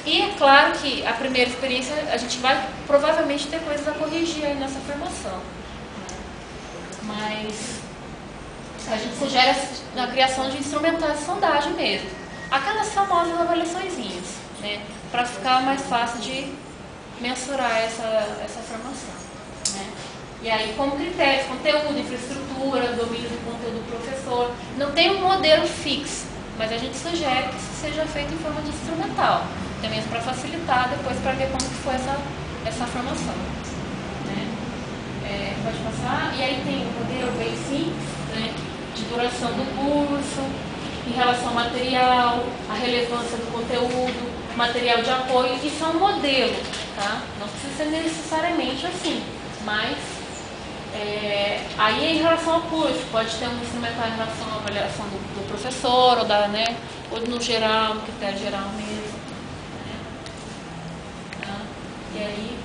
E é claro que a primeira experiência, a gente vai provavelmente ter coisas a corrigir aí nessa formação, né? Mas a gente sugere a criação de instrumentais de sondagem mesmo, aquelas famosas avaliaçõezinhas, né? Para ficar mais fácil de mensurar essa formação, né? E aí, como critérios, conteúdo, infraestrutura, domínio do conteúdo do professor. Não tem um modelo fixo, mas a gente sugere que isso seja feito em forma de instrumental, também para facilitar depois, para ver como que foi essa formação, né? Pode passar. E aí tem um modelo bem simples, né, de duração do curso, em relação ao material, a relevância do conteúdo, material de apoio. Isso é um modelo, tá? Não precisa ser necessariamente assim, mas aí em relação ao curso, pode ter um instrumental em relação à avaliação do professor, ou, né, ou no geral, no critério geral mesmo, né? Tá? E aí,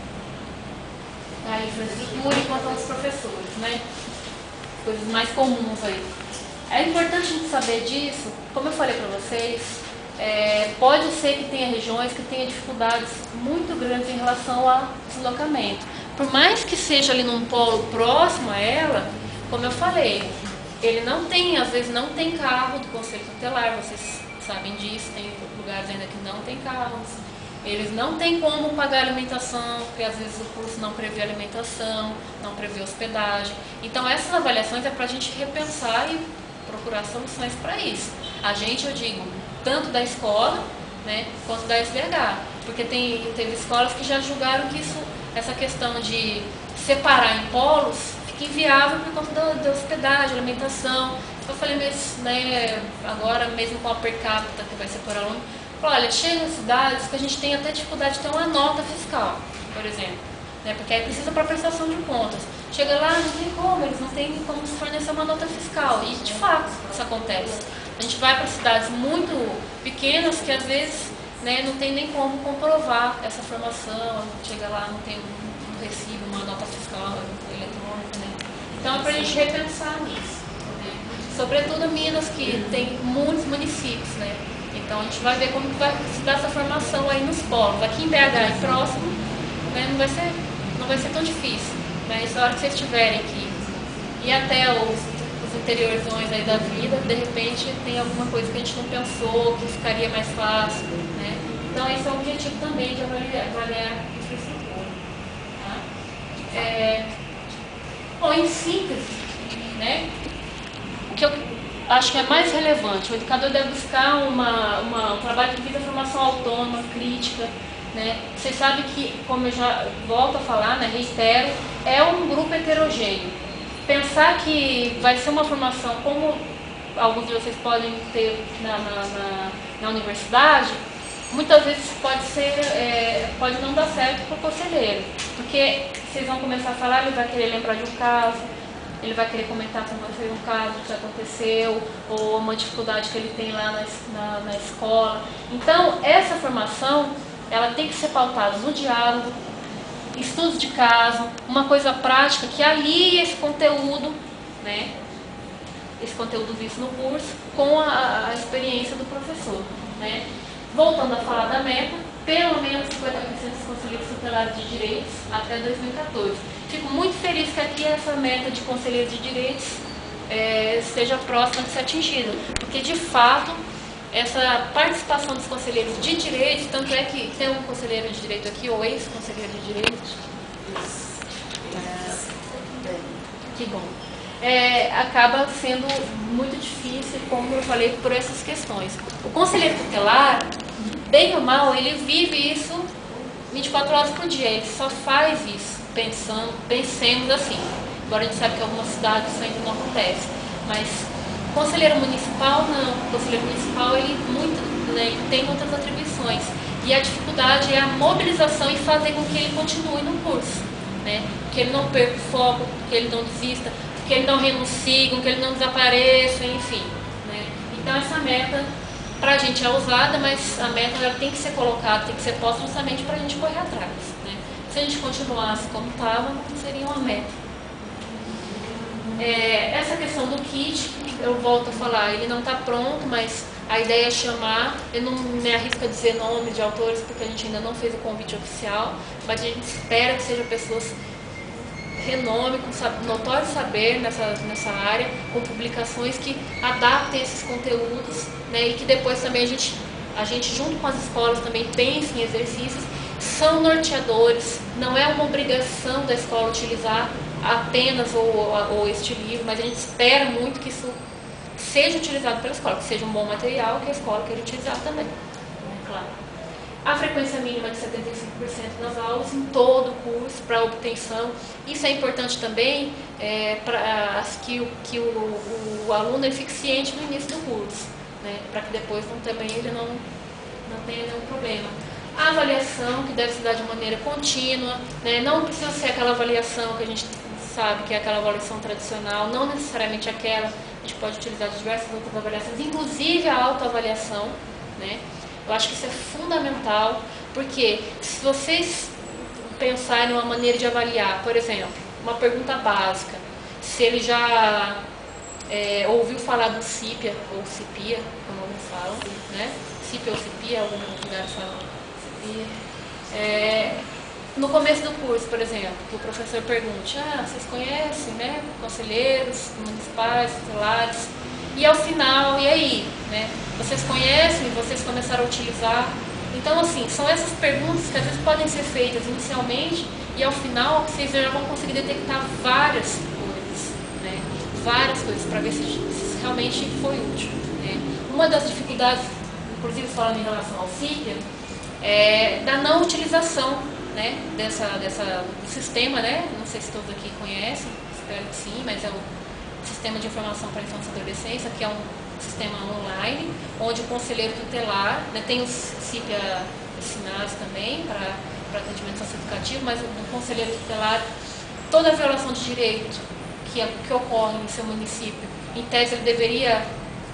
a infraestrutura enquanto aos professores, né? Coisas mais comuns aí. É importante a gente saber disso, como eu falei para vocês, pode ser que tenha regiões que tenham dificuldades muito grandes em relação ao deslocamento. Por mais que seja ali num polo próximo a ela, como eu falei, ele não tem, às vezes não tem carro do Conselho Tutelar, vocês sabem disso, tem lugares ainda que não tem carros. Eles não têm como pagar alimentação, porque às vezes o curso não prevê alimentação, não prevê hospedagem. Então essas avaliações é para a gente repensar e procurar soluções para isso. A gente, eu digo, tanto da escola, né, quanto da SDH, porque teve escolas que já julgaram que essa questão de separar em polos fica inviável por conta da hospedagem, alimentação. Eu falei, mas, né, agora mesmo com a per capita que vai ser por aluno, olha, chega em cidades que a gente tem até dificuldade de ter uma nota fiscal, por exemplo, né, porque aí precisa para prestação de contas. Chega lá, não tem como, eles não têm como se fornecer uma nota fiscal, e de fato isso acontece. A gente vai para cidades muito pequenas que às vezes, né, não tem nem como comprovar essa formação, chega lá, não tem um recibo, uma nota fiscal eletrônica, né? Então é para a gente repensar nisso, né? Sobretudo Minas, que tem muitos municípios, né? Então a gente vai ver como que vai se dar essa formação aí nos polos. Aqui em BH e próximo, né, não vai ser tão difícil, mas na hora que vocês estiverem aqui e até os interiorzões aí da vida, de repente tem alguma coisa que a gente não pensou, que ficaria mais fácil, né? Então esse é o objetivo também de avaliar a infraestrutura, tá? Bom, em síntese, né, o que eu acho que é mais relevante, o educador deve buscar um trabalho que visa formação autônoma, crítica, né? Vocês sabem que, como eu já volto a falar, né, reitero, é um grupo heterogêneo. Pensar que vai ser uma formação como alguns de vocês podem ter na universidade, muitas vezes pode não dar certo para o conselheiro, porque vocês vão começar a falar, ele vai querer lembrar de um caso, ele vai querer comentar com você um caso que já aconteceu, ou uma dificuldade que ele tem lá na escola. Então, essa formação, ela tem que ser pautada no diálogo, estudos de caso, uma coisa prática que alie esse conteúdo, né, esse conteúdo visto no curso, com a experiência do professor, né. Voltando a falar da meta, pelo menos 50% dos conselheiros tutelares de direitos até 2014. Fico muito feliz que aqui essa meta de conselheiros de direitos esteja próxima de ser atingida, porque de fato essa participação dos conselheiros de direito, tanto é que tem um conselheiro de direito aqui, ou ex-conselheiro de direito. Que bom. Acaba sendo muito difícil, como eu falei, por essas questões. O conselheiro tutelar, bem ou mal, ele vive isso 24 horas por dia, ele só faz isso pensemos assim. Agora a gente sabe que em algumas cidades isso ainda não acontece, mas o conselheiro municipal não. O conselheiro municipal ele tem outras atribuições, e a dificuldade é a mobilização e fazer com que ele continue no curso, né? Que ele não perca o foco, que ele não desista, que ele não renuncie, que ele não desapareça, enfim, né? Então essa meta para a gente é ousada, mas a meta ela tem que ser colocada, tem que ser posta justamente para a gente correr atrás, né? Se a gente continuasse como estava, não seria uma meta. Essa questão do kit, eu volto a falar, ele não está pronto, mas a ideia é chamar. Eu não me arrisco a dizer nome de autores porque a gente ainda não fez o convite oficial, mas a gente espera que sejam pessoas renome, com notório saber nessa área, com publicações que adaptem esses conteúdos, né, e que depois também a gente junto com as escolas também pense em exercícios, são norteadores, não é uma obrigação da escola utilizar apenas ou este livro, mas a gente espera muito que isso seja utilizado pela escola, que seja um bom material que a escola queira utilizar também, claro. A frequência mínima de 75% nas aulas em todo o curso para obtenção. Isso é importante também para que o aluno ele fique ciente no início do curso, né, para que depois ele não tenha nenhum problema. A avaliação, que deve se dar de maneira contínua, né, não precisa ser aquela avaliação que a gente sabe que é aquela avaliação tradicional, não necessariamente aquela, a gente pode utilizar diversas outras avaliações, inclusive a autoavaliação, né? Eu acho que isso é fundamental, porque se vocês pensarem numa maneira de avaliar, por exemplo, uma pergunta básica, se ele já ouviu falar do CIPIA, ou CIPIA, como alguns falam, né? CIPIA ou CIPIA, alguns lugares falam CIPIA. No começo do curso, por exemplo, que o professor pergunte, vocês conhecem, né, conselheiros municipais, tutelares? E ao final, e aí, né? Vocês conhecem, vocês começaram a utilizar? Então, assim, são essas perguntas que às vezes podem ser feitas inicialmente e ao final vocês já vão conseguir detectar várias coisas, né? Várias coisas para ver se realmente foi útil, né? Uma das dificuldades, inclusive falando em relação ao CIPIA, é da não utilização, né? Do sistema, né? Não sei se todos aqui conhecem, espero que sim, mas é o Sistema de Informação para a Infância e Adolescência, que é um sistema online, onde o conselheiro tutelar, né, tem os CIPIA assinados também para atendimento socioeducativo, mas o conselheiro tutelar, toda violação de direito que ocorre em seu município, em tese ele deveria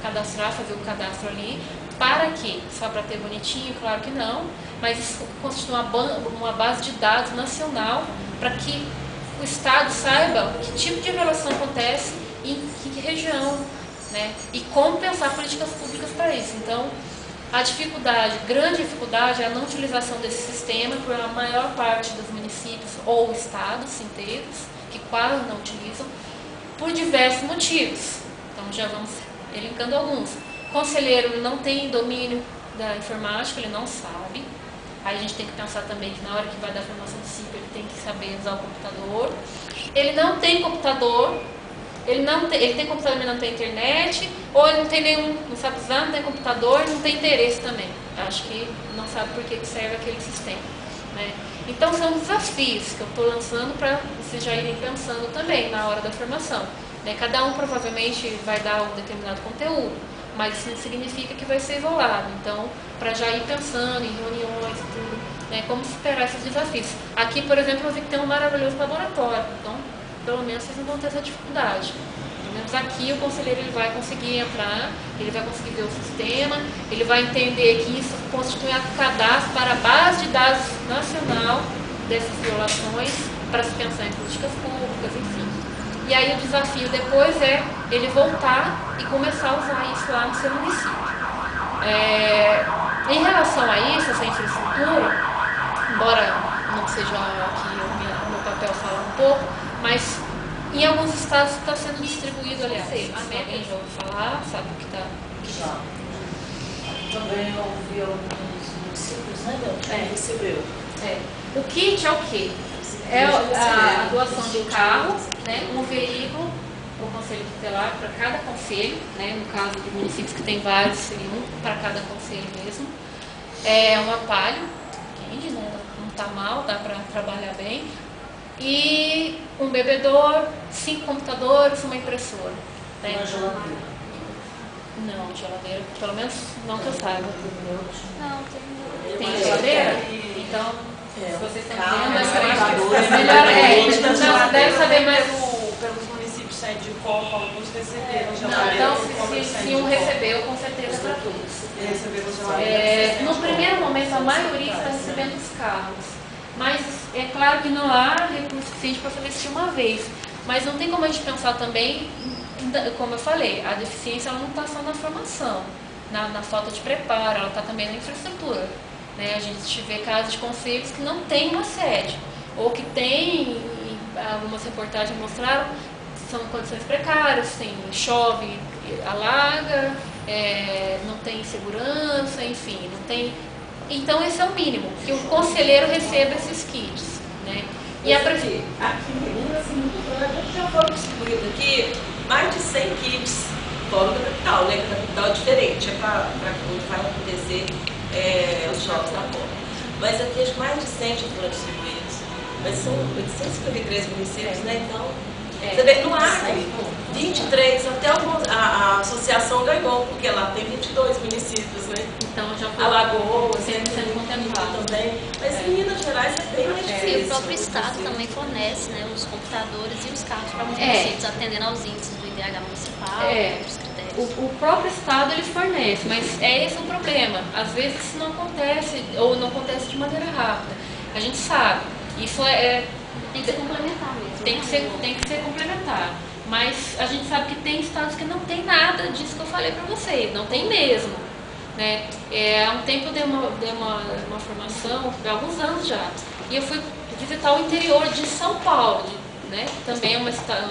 cadastrar, fazer o cadastro ali. Para quê? Só para ter bonitinho? Claro que não, mas isso constitui uma base de dados nacional para que o Estado saiba que tipo de violação acontece e em que região, né? E como pensar políticas públicas para isso. Então, a grande dificuldade é a não utilização desse sistema por a maior parte dos municípios ou estados inteiros, que quase não utilizam, por diversos motivos. Então, já vamos elencando alguns. O conselheiro não tem domínio da informática, ele não sabe. Aí a gente tem que pensar também que na hora que vai dar a formação do CIPIA, ele tem que saber usar o computador. Ele não tem computador, ele tem computador, mas não tem internet, ou ele não tem não sabe usar, não tem computador, não tem interesse também. Acho que não sabe por que serve aquele sistema, né? Então são desafios que eu estou lançando para vocês já irem pensando também na hora da formação, né? Cada um provavelmente vai dar um determinado conteúdo, mas isso não significa que vai ser isolado. Então, para já ir pensando em reuniões e tudo, né, como superar esses desafios. Aqui, por exemplo, eu vi que tem um maravilhoso laboratório, então, pelo menos vocês não vão ter essa dificuldade. Pelo menos aqui o conselheiro ele vai conseguir entrar, ele vai conseguir ver o sistema, ele vai entender que isso constitui um cadastro para a base de dados nacional dessas violações, para se pensar em políticas públicas, enfim. E aí o desafio depois é ele voltar e começar a usar isso lá no seu município. Em relação a isso, essa infraestrutura, embora não seja aqui o meu papel falar um pouco, mas em alguns estados está sendo distribuído, aliás. Alguém já ouviu falar, sabe o que está? Já. Também ouvi alguns municípios, né, que recebeu. O kit é o quê? É a doação de um carro, né, um veículo para o Conselho Tutelar, para cada conselho, né, no caso de municípios que tem vários, seria um para cada conselho mesmo. É um Palio, quente, né, não está mal, dá para trabalhar bem. E um bebedouro, 5 computadores, uma impressora. Né? Uma geladeira. Não, geladeira, pelo menos não que eu saiba. Não, Tem geladeira? Então, se vocês estão vendo, é melhor não, deve saber mais. Pelos municípios sede de Copa, alguns receberam Não, geladeira. então, se um recebeu, com certeza para todos. No primeiro momento, a maioria está recebendo os carros. Mas é claro que não há recurso suficiente para fazer isso de uma vez. Mas não tem como a gente pensar também, como eu falei, a deficiência ela não está só na formação, na falta de preparo, ela está também na infraestrutura. Né? A gente vê casos de conselhos que não tem uma sede, ou que tem, algumas reportagens mostraram, são condições precárias, chove, alaga, não tem segurança, enfim, não tem. Então esse é o mínimo, que o conselheiro receba esses kits. Né? E a aqui em Minas, assim, a gente já foi distribuído aqui mais de 100 kits fora da capital, né? Que a capital é diferente, é para onde vai acontecer os jogos da Copa. Mas aqui acho que mais de 100 já foram distribuídos. Mas são 853 municípios, né? Então, você vê, no Acre, 23, até a associação ganhou, porque lá tem 22 municípios, né? Então já foi. Alagoas, sendo contemplado também. Mas em Minas Gerais é bem mais difícil. E o próprio Estado também fornece, né, os computadores e os carros para os municípios, atendendo aos índices do IDH municipal, outros critérios. O próprio Estado ele fornece, mas esse o problema. Às vezes isso não acontece, ou não acontece de maneira rápida. A gente sabe. Isso tem que ser complementar mesmo. Tem que ser complementar. Mas a gente sabe que tem estados que não tem nada disso que eu falei para vocês, não tem mesmo. Né? Há um tempo eu dei uma formação, há alguns anos já, e eu fui visitar o interior de São Paulo, né? Também é um estado,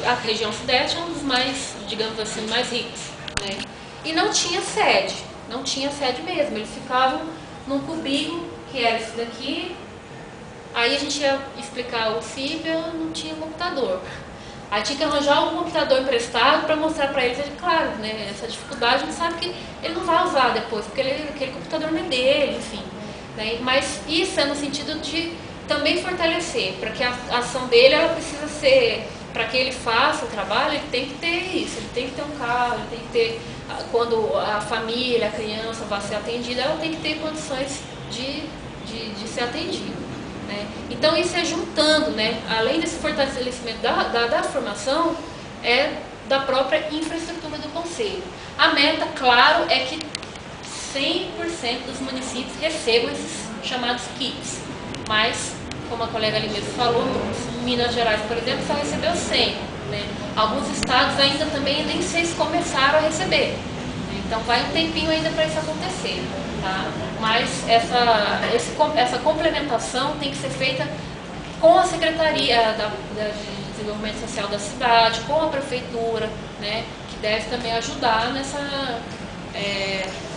a região sudeste é um dos mais, digamos assim, mais ricos. Né? E não tinha sede mesmo, eles ficavam num cubículo, que era esse daqui. Aí a gente ia explicar o CIB, não tinha computador. Aí tinha que arranjar um computador emprestado para mostrar para eles, claro, né, essa dificuldade, a gente sabe que ele não vai usar depois, porque aquele computador não é dele, enfim. Né? Mas isso é no sentido de também fortalecer, para que a ação dele, ela precisa ser, para que ele faça o trabalho, ele tem que ter isso, ele tem que ter um carro, ele tem que ter, quando a família, a criança vai ser atendida, ela tem que ter condições de ser atendida. Né? Então isso é juntando, né? Além desse fortalecimento da formação, da própria infraestrutura do Conselho. A meta, claro, é que 100% dos municípios recebam esses chamados kits. Mas, como a colega ali mesmo falou, Minas Gerais, por exemplo, só recebeu 100. Né? Alguns estados ainda também nem sei se começaram a receber. Então vai um tempinho ainda para isso acontecer. Tá? Mas essa complementação tem que ser feita com a Secretaria de Desenvolvimento Social da cidade, com a Prefeitura, né, que deve também ajudar nessa,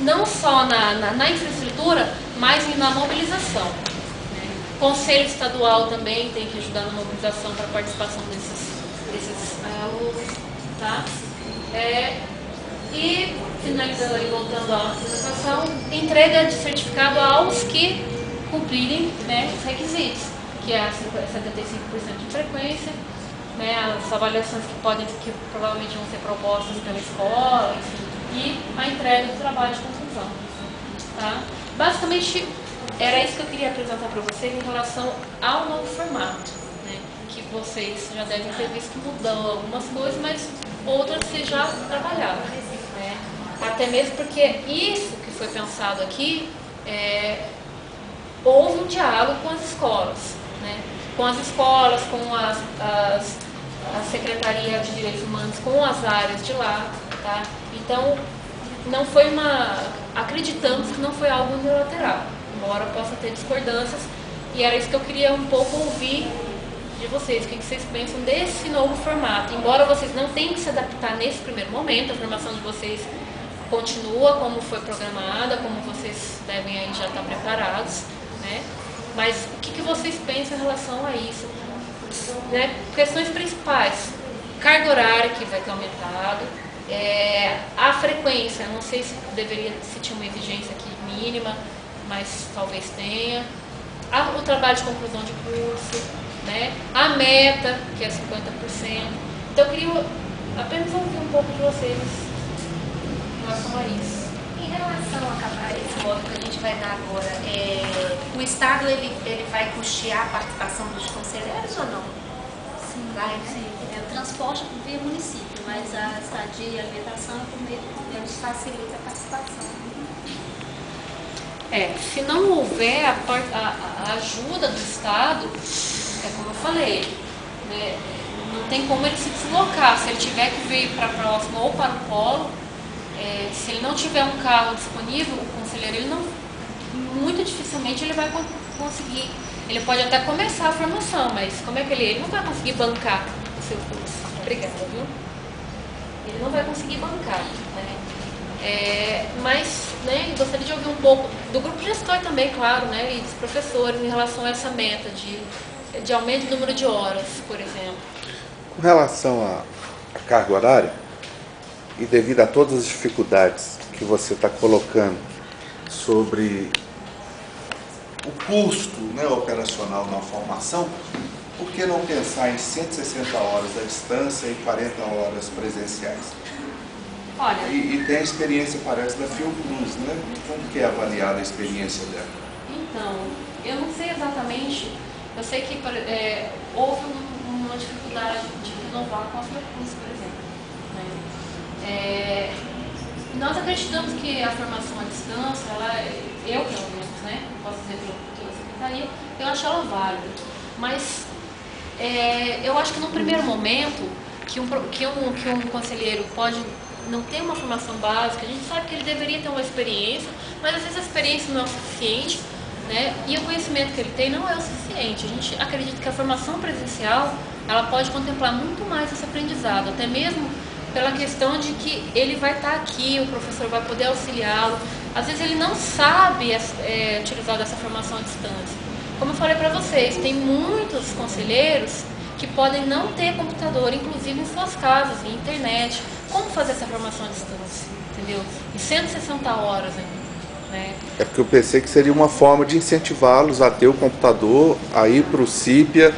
não só na infraestrutura, mas na mobilização. Né. O Conselho Estadual também tem que ajudar na mobilização para a participação desses alunos. Tá? E, finalizando aí, voltando à apresentação, entrega de certificado aos que cumprirem, né, os requisitos, que é 75% de frequência, né, as avaliações que provavelmente vão ser propostas pela escola, enfim, e a entrega do trabalho de conclusão. Tá? Basicamente, era isso que eu queria apresentar para vocês em relação ao novo formato, né, que vocês já devem ter visto que mudou algumas coisas, mas outras vocês já trabalharam. Né? Até mesmo porque isso que foi pensado aqui, houve um diálogo com as escolas, né? Com as escolas, com a Secretaria de Direitos Humanos, com as áreas de lá. Tá? Então, não foi acreditamos que não foi algo unilateral, embora possa ter discordâncias, e era isso que eu queria um pouco ouvir de vocês, o que vocês pensam desse novo formato. Embora vocês não tenham que se adaptar nesse primeiro momento, a formação de vocês continua como foi programada, como vocês devem aí já estar preparados, né? Mas o que vocês pensam em relação a isso? Né? Questões principais. Carga horária, que vai ter aumentado. A frequência, não sei se tinha uma exigência aqui mínima, mas talvez tenha. O trabalho de conclusão de curso, né? A meta, que é 50%. Então eu queria apenas ouvir um pouco de vocês em relação a isso. Em relação a esse modo que a gente vai dar agora, o Estado ele vai custear a participação dos conselheiros ou não? Sim, vai, sim. O transporte via município, mas a estadia e a alimentação é por meio do governo. Isso facilita a participação. Se não houver a ajuda do Estado, é como eu falei, né, não tem como ele se deslocar. Se ele tiver que vir para próximo ou para o polo, se ele não tiver um carro disponível, o conselheiro, muito dificilmente ele vai conseguir. Ele pode até começar a formação, mas como é que ele não vai conseguir bancar o seu curso? Obrigada, viu? Ele não vai conseguir bancar, né? Mas, né, gostaria de ouvir um pouco do grupo gestor também, claro, né, e dos professores em relação a essa meta de aumento do número de horas, por exemplo. Com relação à carga horária, e devido a todas as dificuldades que você está colocando sobre o custo, né, operacional na formação, por que não pensar em 160 horas à distância e 40 horas presenciais? Olha, e tem a experiência, parece, da Fiocruz, né? Como que é avaliada a experiência dela? Então, eu não sei exatamente, eu sei que houve uma dificuldade de renovar com a Fiocruz, por exemplo. Né? Nós acreditamos que a formação à distância, eu pelo menos, né? Posso dizer pela secretaria, eu acho ela válida. Mas eu acho que num primeiro momento, que um conselheiro pode não ter uma formação básica, a gente sabe que ele deveria ter uma experiência, mas às vezes a experiência não é o suficiente, né? E o conhecimento que ele tem não é o suficiente. A gente acredita que a formação presencial, ela pode contemplar muito mais esse aprendizado, até mesmo pela questão de que ele vai estar aqui, o professor vai poder auxiliá-lo. Às vezes ele não sabe utilizar dessa formação à distância. Como eu falei para vocês, tem muitos conselheiros que podem não ter computador, inclusive em suas casas, em internet. Como fazer essa formação à distância, entendeu? Em 160 horas ainda, né? É porque eu pensei que seria uma forma de incentivá-los a ter o computador, a ir para o CIPIA,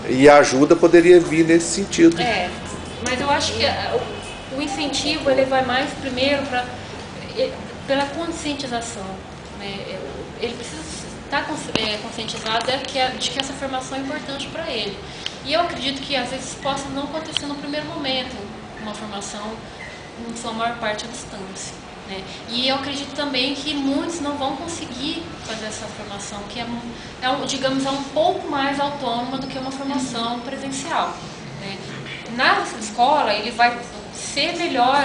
e a ajuda poderia vir nesse sentido. Mas eu acho que o incentivo ele vai mais primeiro pela conscientização, né? Ele precisa estar conscientizado de que essa formação é importante para ele. E eu acredito que às vezes possa não acontecer no primeiro momento uma formação, em sua maior parte, à distância. Né? E eu acredito também que muitos não vão conseguir fazer essa formação, que digamos, um pouco mais autônoma do que uma formação presencial. Né? Na escola, ele vai ser melhor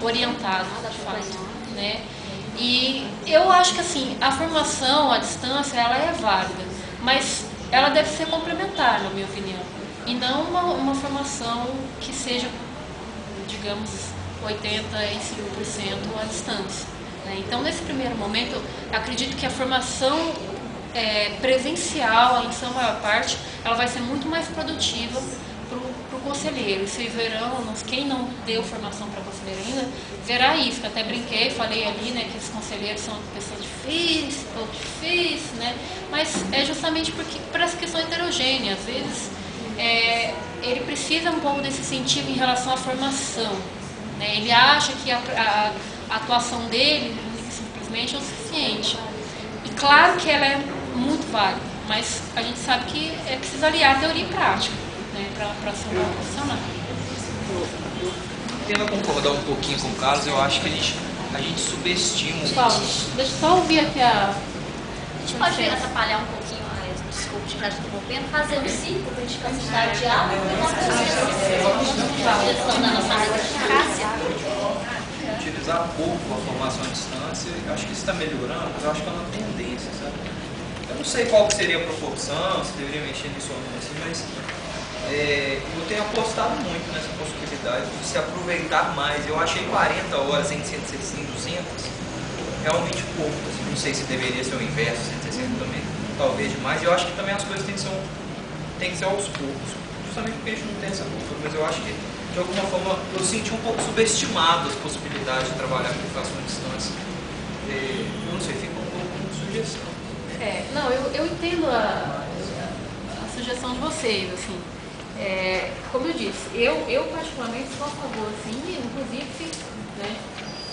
orientado, de fato. Né? E eu acho que assim, a formação à distância ela é válida, mas ela deve ser complementar, na minha opinião, e não uma formação que seja, digamos, 85% à distância. Né? Então, nesse primeiro momento, eu acredito que a formação presencial, em sua maior parte, ela vai ser muito mais produtiva para o conselheiro. Vocês verão, quem não deu formação para conselheiro ainda, verá isso, que eu até brinquei, falei ali, né, que os conselheiros são pessoas difíceis, pouco difíceis, né, mas é justamente por essa questão heterogênea. Às vezes, ele precisa um pouco desse incentivo em relação à formação. Né, ele acha que a atuação dele, simplesmente, é o suficiente. E claro que ela é muito válida, mas a gente sabe que é preciso aliar teoria e prática, né, para ser um bom profissional. Tendo a concordar um pouquinho com o Carlos, eu acho que a gente subestima. Pessoal, deixa eu só ouvir aqui a gente pode atrapalhar um pouquinho, desculpa, já estou interrompendo, fazer um ciclo para a gente capacidade de aula e uma gestão da nossa eficácia. Utilizar pouco a formação à distância, eu acho que isso está melhorando, mas eu acho que é uma tendência, sabe? Eu não sei qual que seria a proporção, se deveria mexer nisso ou não, assim, mas eu tenho apostado muito nessa possibilidade de se aproveitar mais. Eu achei 40 horas em 160, 200, realmente pouco. Assim, não sei se deveria ser o inverso, 160 também. talvez demais, e eu acho que também as coisas têm que ser aos poucos, justamente porque a gente não tem essa cultura, mas eu acho que, de alguma forma, eu senti um pouco subestimado as possibilidades de trabalhar com educação à distância. Eu não sei, fica um pouco como sugestão. Não, eu entendo a sugestão de vocês, assim. Como eu disse, eu particularmente sou a favor, assim, inclusive, né,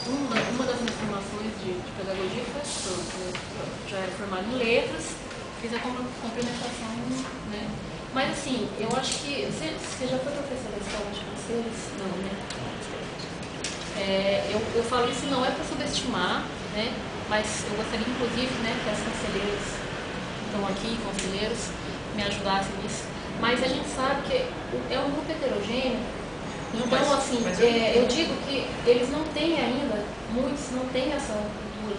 uma das minhas formações de pedagogia foi né, já era formada em letras, fiz a complementação, né, mas assim, eu acho que, você já foi professora da escola de conselhos? Não, né? Eu falo isso não é para subestimar, né, mas eu gostaria inclusive, né, que as conselheiras que estão aqui, conselheiros, me ajudassem nisso. Mas a gente sabe que é um grupo heterogêneo, então assim, eu digo que eles não têm ainda, muitos não têm essa cultura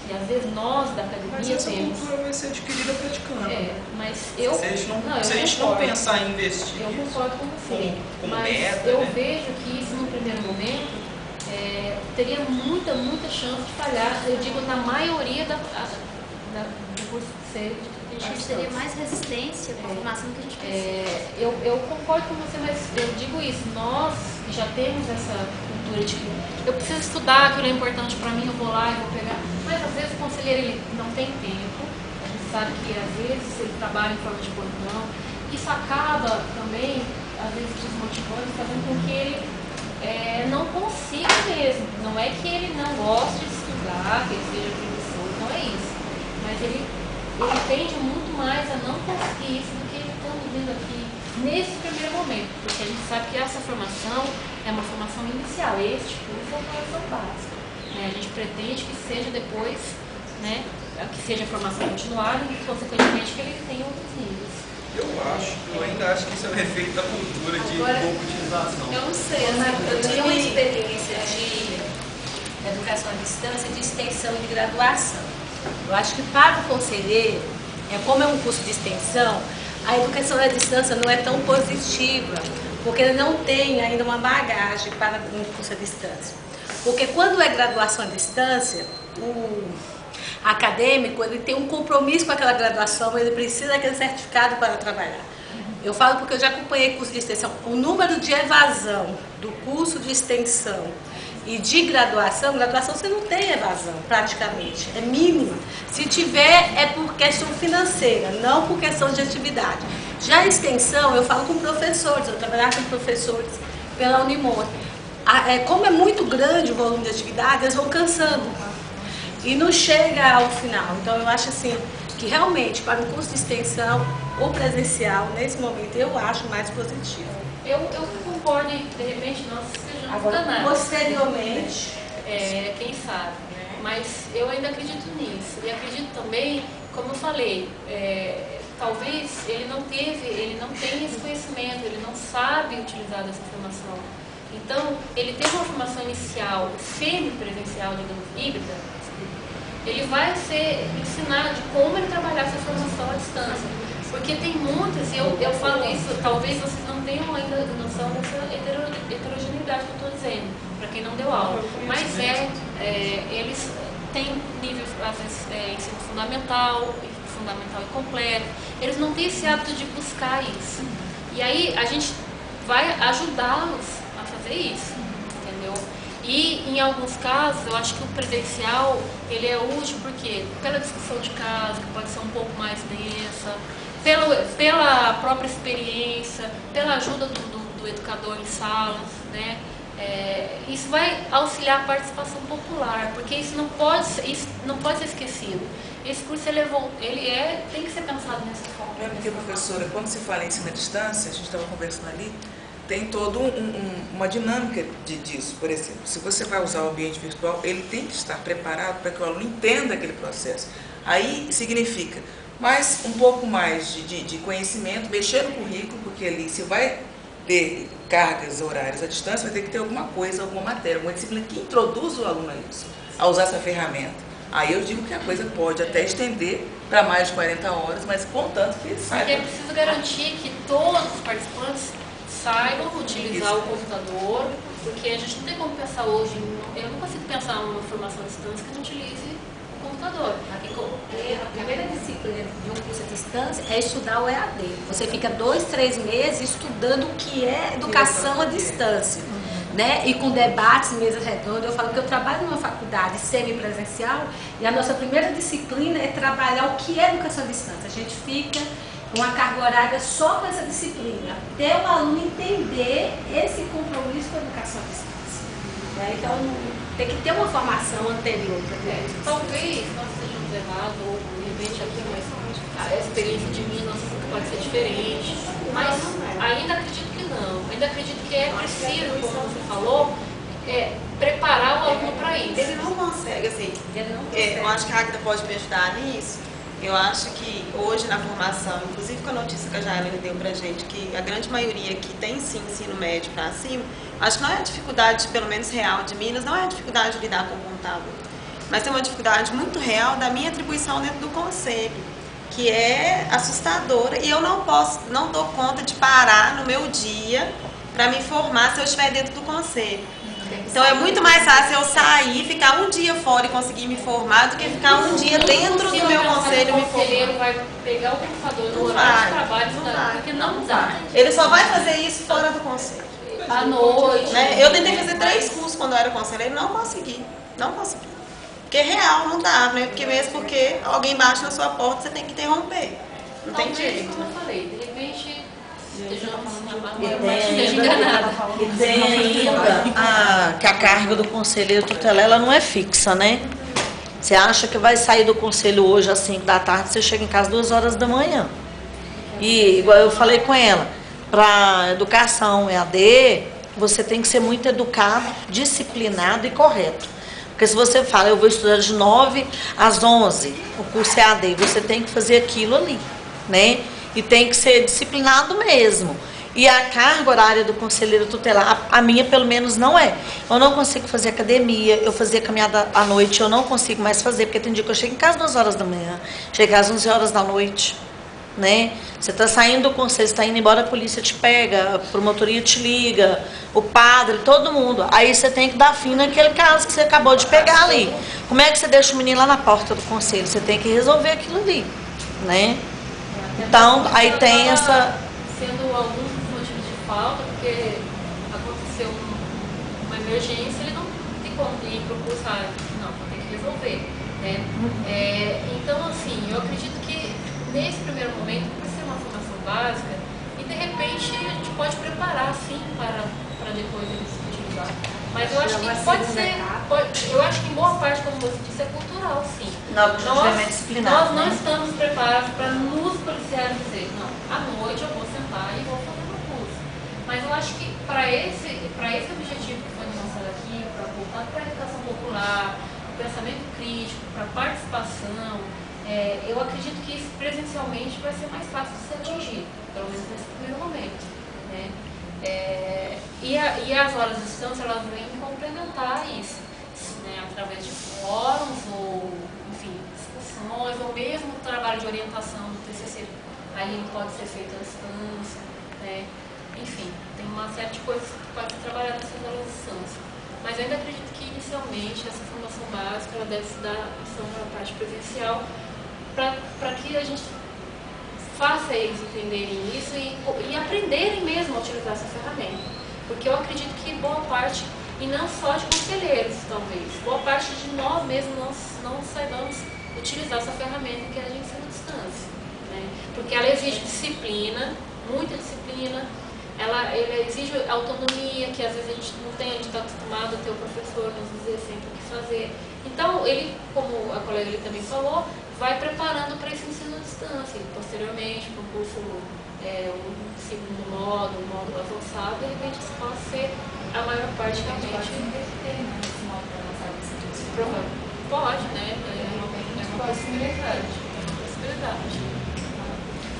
que às vezes nós da academia temos. Mas essa cultura vai ser adquirida praticando. Mas se a gente não pensar em investir, eu concordo com você, como mas meta, eu né? vejo que isso no primeiro momento teria muita chance de falhar, eu digo na maioria do curso C. Acho que teria mais resistência com a formação que a gente precisa. Eu concordo com você, mas eu digo isso, nós que já temos essa cultura de que eu preciso estudar, aquilo é importante para mim, eu vou lá e vou pegar. Mas às vezes o conselheiro ele não tem tempo, a gente sabe que às vezes ele trabalha em forma de plantão, isso acaba também, às vezes, desmotivando, fazendo com que ele não consiga mesmo. Não é que ele não goste de estudar, que ele seja preguiçoso, não é isso. Mas ele tende muito mais a não conseguir isso do que ele está vivendo aqui nesse primeiro momento, porque a gente sabe que essa formação é uma formação inicial, este curso é uma formação básica, né? A gente pretende que seja depois, né, que seja a formação continuada e, consequentemente, que ele tenha outros níveis. Eu ainda acho que isso é um efeito da cultura de pouca utilização. Eu não sei, eu tive uma experiência de educação à distância, de extensão e de graduação. Eu acho que para o conselheiro, como é um curso de extensão, a educação à distância não é tão positiva, porque ele não tem ainda uma bagagem para um curso à distância. Porque quando é graduação à distância, o acadêmico ele tem um compromisso com aquela graduação, ele precisa daquele certificado para trabalhar. Eu falo porque eu já acompanhei curso de extensão. O número de evasão do curso de extensão e de graduação você não tem evasão, praticamente, é mínima. Se tiver, é por questão financeira, não por questão de atividade. Já a extensão, eu falo com professores, eu trabalhava com professores pela Unimor. Como é muito grande o volume de atividade, eles vão cansando e não chega ao final. Então, eu acho assim, que realmente, para um curso de extensão ou presencial, nesse momento, eu acho mais positivo. Eu concordo e, de repente, nós sejamos agora, danados. posteriormente, quem sabe, né? Mas eu ainda acredito nisso. E acredito também, como eu falei, talvez ele não tenha esse conhecimento, ele não sabe utilizar dessa formação. Então, ele tem uma formação inicial semi-presencial, digamos, híbrida, ele vai ser ensinado de como ele trabalhar essa formação à distância. Porque tem muitas, e eu falo isso, talvez vocês não tenham ainda noção dessa heterogeneidade que eu estou dizendo, para quem não deu aula. Mas eles têm nível, às vezes, ensino fundamental e completo. Eles não têm esse hábito de buscar isso. E aí a gente vai ajudá-los a fazer isso, entendeu? E em alguns casos, eu acho que o presencial, ele é útil porque pela discussão de casa, que pode ser um pouco mais densa, pela própria experiência, pela ajuda do educador em salas, né? Isso vai auxiliar a participação popular, porque isso não pode ser esquecido. Esse curso tem que ser pensado nessa forma. É porque, professora, quando se fala em ensino à distância, a gente estava conversando ali, tem toda uma dinâmica disso. Por exemplo, se você vai usar o ambiente virtual, ele tem que estar preparado para que o aluno entenda aquele processo. Aí significa um pouco mais de conhecimento, mexer no currículo, porque ali se vai ter cargas horárias à distância, vai ter que ter alguma coisa, alguma matéria, alguma disciplina que introduz o aluno a isso, a usar essa ferramenta. Aí eu digo que a coisa pode até estender para mais de 40 horas, mas contanto que ele saiba. Porque é preciso garantir que todos os participantes saibam utilizar o computador, porque a gente não tem como pensar hoje, eu não consigo pensar uma formação à distância que não utilize o computador. computador. A primeira disciplina de um curso à distância é estudar o EAD. Você fica 2, 3 meses estudando o que é educação à distância. Né? E com debates, mesas redondas. Eu falo que eu trabalho numa faculdade semipresencial e a nossa primeira disciplina é trabalhar o que é educação à distância. A gente fica com uma carga horária só com essa disciplina, até o aluno entender esse compromisso com a educação à distância. Né? Então, tem que ter uma formação anterior para isso. Talvez nós estejamos errados, ou de repente aqui, mas a experiência de Minas pode ser diferente, mas ainda acredito que não. Ainda acredito que é preciso, como você falou, preparar o aluno para isso. Ele não consegue, assim, eu acho que a Agda pode me ajudar nisso. Eu acho que hoje na formação, inclusive com a notícia que a Jailene deu pra gente, que a grande maioria que tem sim ensino médio para cima, acho que não é a dificuldade, pelo menos real, de Minas, não é a dificuldade de lidar com o computador, mas tem uma dificuldade muito real da minha atribuição dentro do conselho, que é assustadora, e eu não dou conta de parar no meu dia para me formar se eu estiver dentro do conselho. Então é muito mais fácil eu sair, ficar um dia fora e conseguir me formar do que ficar um dia dentro do meu conselho me formar. O conselheiro vai pegar o computador no horário de trabalho, porque não dá. Ele só vai fazer isso fora do conselho. À noite. Né? Eu tentei fazer 3 cursos quando eu era conselheiro, não consegui. Porque é real, não dá, né? Porque alguém bate na sua porta, você tem que interromper. Não tem jeito. Como eu falei, de repente... E tem ainda que a carga do conselheiro tutelar ela não é fixa, né? Você acha que vai sair do conselho hoje às 5 da tarde, você chega em casa 2 horas da manhã. E igual eu falei com ela, para educação EAD, você tem que ser muito educado, disciplinado e correto. Porque se você fala, eu vou estudar de 9 às 11, o curso EAD, você tem que fazer aquilo ali, né? E tem que ser disciplinado mesmo. E a carga horária do conselheiro tutelar, a minha pelo menos não é. Eu não consigo fazer academia, eu fazia caminhada à noite, eu não consigo mais fazer, porque tem dia que eu chego em casa 2 horas da manhã, chego às 11 horas da noite, né? Você está saindo do conselho, você está indo embora, a polícia te pega, a promotoria te liga, o padre, todo mundo. Aí você tem que dar fim naquele caso que você acabou de pegar ali. Como é que você deixa o menino lá na porta do conselho? Você tem que resolver aquilo ali, né? Então, aí tem essa... Sendo alguns motivos de falta, porque aconteceu uma emergência, ele não tem como ir para o curso, não, tem que resolver, né? Então, assim, eu acredito que nesse primeiro momento, por ser uma formação básica, e de repente a gente pode preparar, sim, para depois eles utilizar. Mas eu acho que pode ser, eu acho que em boa parte, como você disse, é cultural, sim. Nós não estamos preparados para nos policiais dizer, não, à noite eu vou sentar e vou fazer meu curso. Mas eu acho que para esse objetivo que foi demonstrado aqui, para voltar para a educação popular, o pensamento crítico, para a participação, eu acredito que isso presencialmente vai ser mais fácil de ser atingido, pelo menos nesse primeiro momento, né? E as horas de distância, elas vêm complementar isso, né? Através de fóruns ou, enfim, discussões, ou mesmo trabalho de orientação do TCC. Aí ele pode ser feito à distância, né? Enfim, tem uma série de coisas que pode ser trabalhada nessas horas de distância. Mas eu ainda acredito que, inicialmente, essa formação básica ela deve se dar na parte presencial para que a gente faça eles entenderem isso e aprenderem mesmo a utilizar essa ferramenta. Porque eu acredito que boa parte, e não só de conselheiros talvez, boa parte de nós mesmos não saibamos utilizar essa ferramenta que é a ensino à distância, né? Porque ela exige disciplina, muita disciplina, ela exige autonomia, que às vezes a gente não tem, a gente está acostumado a ter o professor nos dizer sempre o que fazer. Então ele, como a colega ali também falou, vai preparando para esse ensino à distância, e posteriormente para um curso, um segundo módulo, um módulo avançado, de repente isso pode ser a maior parte realmente. Pode, né? É uma possibilidade.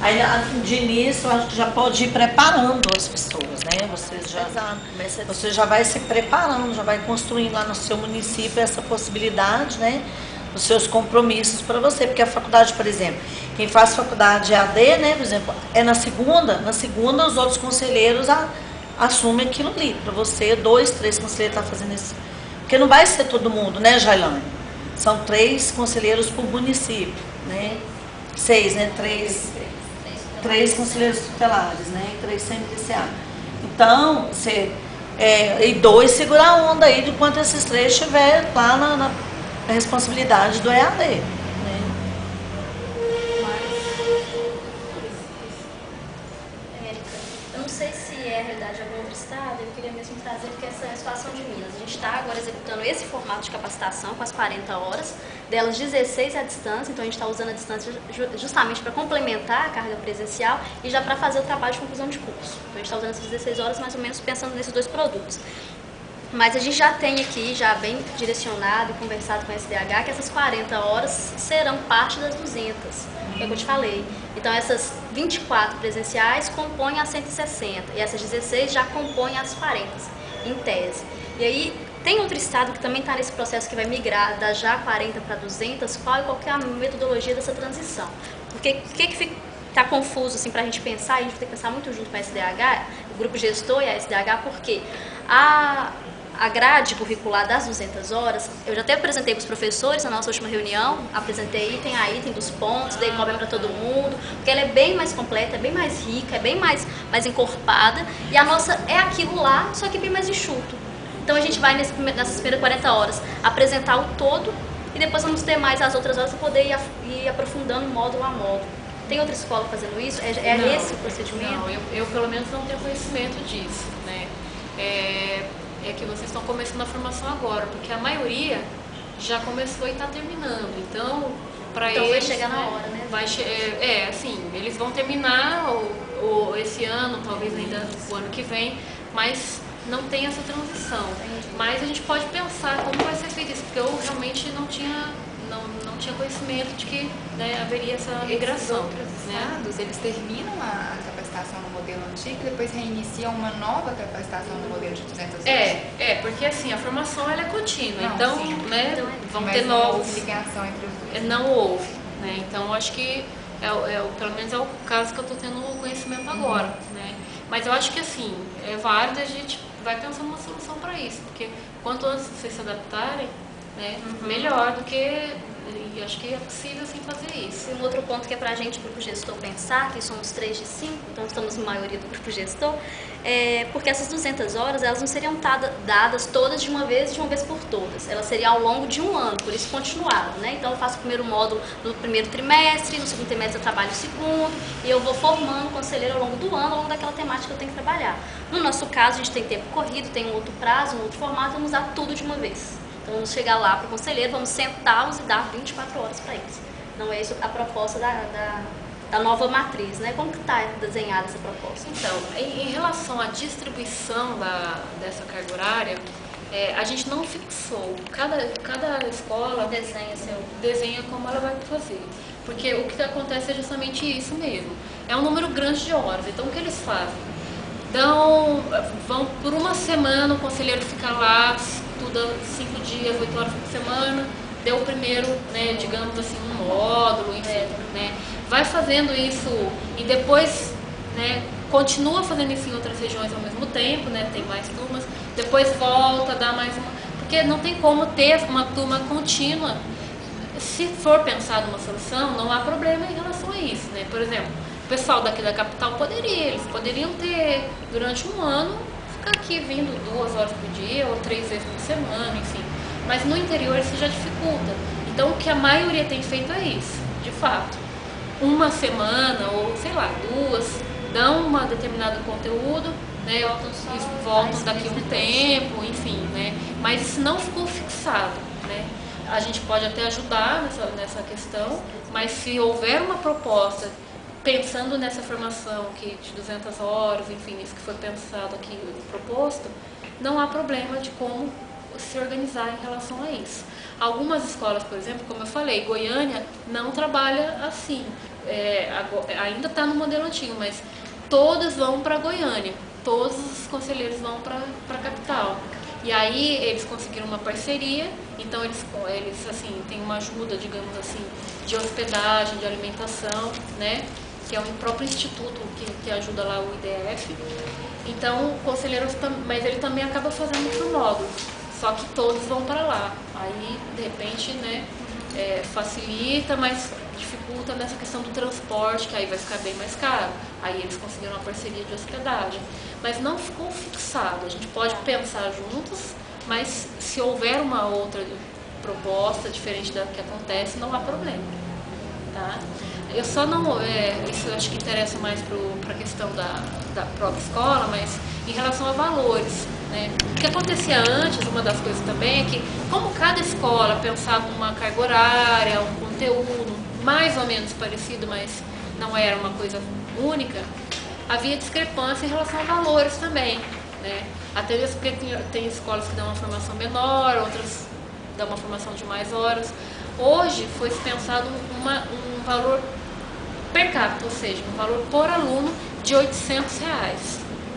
Aí, de início, eu acho que já pode ir preparando as pessoas, né? Você já vai se preparando, já vai construindo lá no seu município essa possibilidade, né? Os seus compromissos para você, porque a faculdade, por exemplo, quem faz faculdade EAD, né, por exemplo, na segunda os outros conselheiros assumem aquilo ali, para você, 2, 3 conselheiros estão fazendo isso, porque não vai ser todo mundo, né, Jailane? São 3 conselheiros por município, né? 6, né? 3 conselheiros tutelares, né? E 3 semi-DCA. Então, e 2 segura a onda aí, enquanto esses 3 estiver lá na responsabilidade do EAD. Né? Eu não sei se é a realidade de algum outro estado, eu queria mesmo trazer, porque essa é a situação de Minas. A gente está agora executando esse formato de capacitação com as 40 horas, delas 16 à distância, então a gente está usando a distância justamente para complementar a carga presencial e já para fazer o trabalho de conclusão de curso. Então a gente está usando essas 16 horas mais ou menos pensando nesses 2 produtos. Mas a gente já tem aqui, já bem direcionado e conversado com a SDH, que essas 40 horas serão parte das 200, é o que eu te falei. Então essas 24 presenciais compõem as 160 e essas 16 já compõem as 40, em tese. E aí tem outro estado que também está nesse processo que vai migrar da já 40 para 200, qual que é a metodologia dessa transição? Porque o que está confuso assim, para a gente pensar, a gente vai ter que pensar muito junto com a SDH, o grupo gestor e a SDH, porque a grade curricular das 200 horas, eu já até apresentei para os professores na nossa última reunião, apresentei item a item dos pontos, dei cópia para todo mundo, porque ela é bem mais completa, é bem mais rica, é bem mais encorpada, e a nossa é aquilo lá, só que bem mais enxuto. Então a gente vai nessas primeiras 40 horas apresentar o todo, e depois vamos ter mais as outras horas para poder ir aprofundando módulo a módulo. Tem outra escola fazendo isso? É esse o procedimento? Não, eu pelo menos não tenho conhecimento disso, né? É que vocês estão começando a formação agora, porque a maioria já começou e está terminando. Então, para eles... vai chegar na hora, né? Assim, eles vão terminar esse ano, talvez ainda o ano que vem, mas não tem essa transição. Mas a gente pode pensar como vai ser feito isso, porque eu realmente não tinha conhecimento de que, né, haveria essa migração. Outros estados, eles terminam a capacitação no modelo antigo e depois reiniciam uma nova capacitação no modelo de 200 horas? Porque assim, a formação ela é contínua, Não, então, sim. né, vão Mas ter não novos... houve ligação entre os dois. Não houve, né, então acho que pelo menos é o caso que eu estou tendo conhecimento agora, né, mas eu acho que assim, é válido, a gente vai pensar numa solução para isso, porque quanto antes vocês se adaptarem, né, melhor do que... E acho que é possível sim fazer isso. E um outro ponto que é pra gente, grupo gestor, pensar, que somos 3 de 5, então estamos na maioria do grupo gestor, porque essas 200 horas, elas não seriam dadas todas de uma vez por todas. Elas seriam ao longo de um ano, por isso continuado, né? Então eu faço o primeiro módulo no primeiro trimestre, no segundo trimestre eu trabalho o segundo, e eu vou formando o conselheiro ao longo do ano, ao longo daquela temática que eu tenho que trabalhar. No nosso caso, a gente tem tempo corrido, tem um outro prazo, um outro formato, vamos dar tudo de uma vez. Então, vamos chegar lá para o conselheiro, vamos sentá-los e dar 24 horas para eles. Não é isso a proposta da nova matriz, né? Como que está desenhada essa proposta? Então, em relação à distribuição dessa carga horária, a gente não fixou. Cada escola desenha como ela vai fazer. Porque o que acontece é justamente isso mesmo. É um número grande de horas. Então, o que eles fazem? Vão por uma semana, o conselheiro fica lá, estuda 5 dias, 8 horas por semana, deu o primeiro, né, digamos assim, um módulo, enfim, né, vai fazendo isso e depois, né, continua fazendo isso em outras regiões ao mesmo tempo, né, tem mais turmas, depois volta, dá mais uma, porque não tem como ter uma turma contínua. Se for pensado uma solução, não há problema em relação a isso, né, por exemplo, o pessoal daqui da capital eles poderiam ter, durante um ano, ficar aqui vindo 2 horas por dia ou 3 vezes por semana, enfim. Mas no interior isso já dificulta. Então o que a maioria tem feito é isso, de fato. Uma semana ou, sei lá, 2, dão um determinado conteúdo, né, e voltam daqui um tempo, enfim, né. Mas isso não ficou fixado, né. A gente pode até ajudar nessa questão, mas se houver uma proposta pensando nessa formação aqui de 200 horas, enfim, isso que foi pensado aqui, proposto, não há problema de como se organizar em relação a isso. Algumas escolas, por exemplo, como eu falei, Goiânia não trabalha assim, ainda está no modelo antigo, mas todos vão para Goiânia, todos os conselheiros vão para a capital. E aí eles conseguiram uma parceria, então eles assim, têm uma ajuda, digamos assim, de hospedagem, de alimentação, né? Que é o próprio instituto que ajuda lá o IDF. Então, o conselheiro, mas ele também acaba fazendo por módulo. só que todos vão para lá. Aí, de repente, né, facilita, mas dificulta nessa questão do transporte, que aí vai ficar bem mais caro. Aí eles conseguiram uma parceria de hospedagem. Mas não ficou fixado. A gente pode pensar juntos, mas se houver uma outra proposta diferente da que acontece, não há problema. Tá? Eu só não... isso eu acho que interessa mais para a questão da própria escola, mas em relação a valores. Né? O que acontecia antes, uma das coisas também, é que como cada escola pensava uma carga horária, um conteúdo mais ou menos parecido, mas não era uma coisa única, havia discrepância em relação a valores também. Né? Até mesmo porque tem escolas que dão uma formação menor, outras dão uma formação de mais horas. Hoje foi pensado um valor per capita, ou seja, um valor por aluno de R$ 800.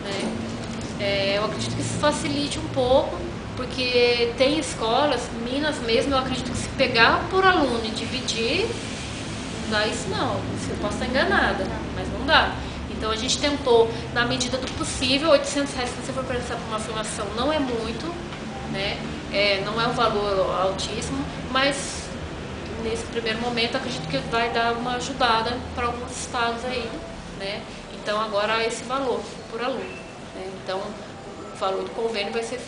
Né? Eu acredito que isso facilite um pouco, porque tem escolas, Minas mesmo, eu acredito que se pegar por aluno e dividir, não dá isso não, eu posso estar enganada, mas não dá. Então a gente tentou, na medida do possível, R$ 800, se você for pensar por uma formação, não é muito, né? Não é um valor altíssimo, mas nesse primeiro momento acredito que vai dar uma ajudada para alguns estados aí, né? Então agora há esse valor por aluno. Né? Então o valor do convênio vai ser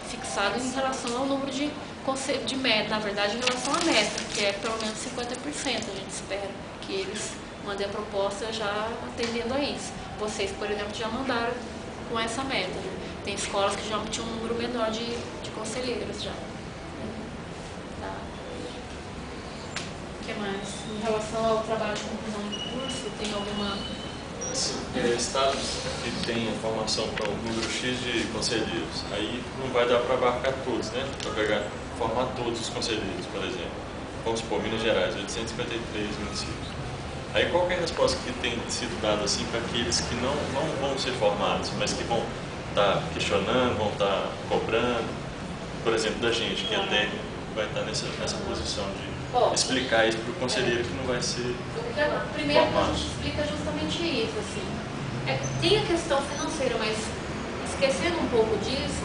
fixado em relação ao número de meta, na verdade em relação à meta, que é pelo menos 50%, a gente espera que eles mandem a proposta já atendendo a isso. Vocês, por exemplo, já mandaram com essa meta. Né? Tem escolas que já tinham um número menor de conselheiros já. Tá. O que mais? Em relação ao trabalho de conclusão do curso, tem alguma... Estados que têm a formação para um número X de conselheiros, aí não vai dar para abarcar todos, né? Para formar todos os conselheiros, por exemplo. Vamos supor, Minas Gerais, 853 municípios. Aí qual que é a resposta que tem sido dada assim para aqueles que não vão ser formados, mas que vão estar questionando, vão estar cobrando? Por exemplo, da gente, que é técnico, vai estar nessa posição de explicar isso para o conselheiro que não vai ser Primeiro que a formado. gente explica justamente isso, assim. Tem a questão financeira, mas esquecendo um pouco disso,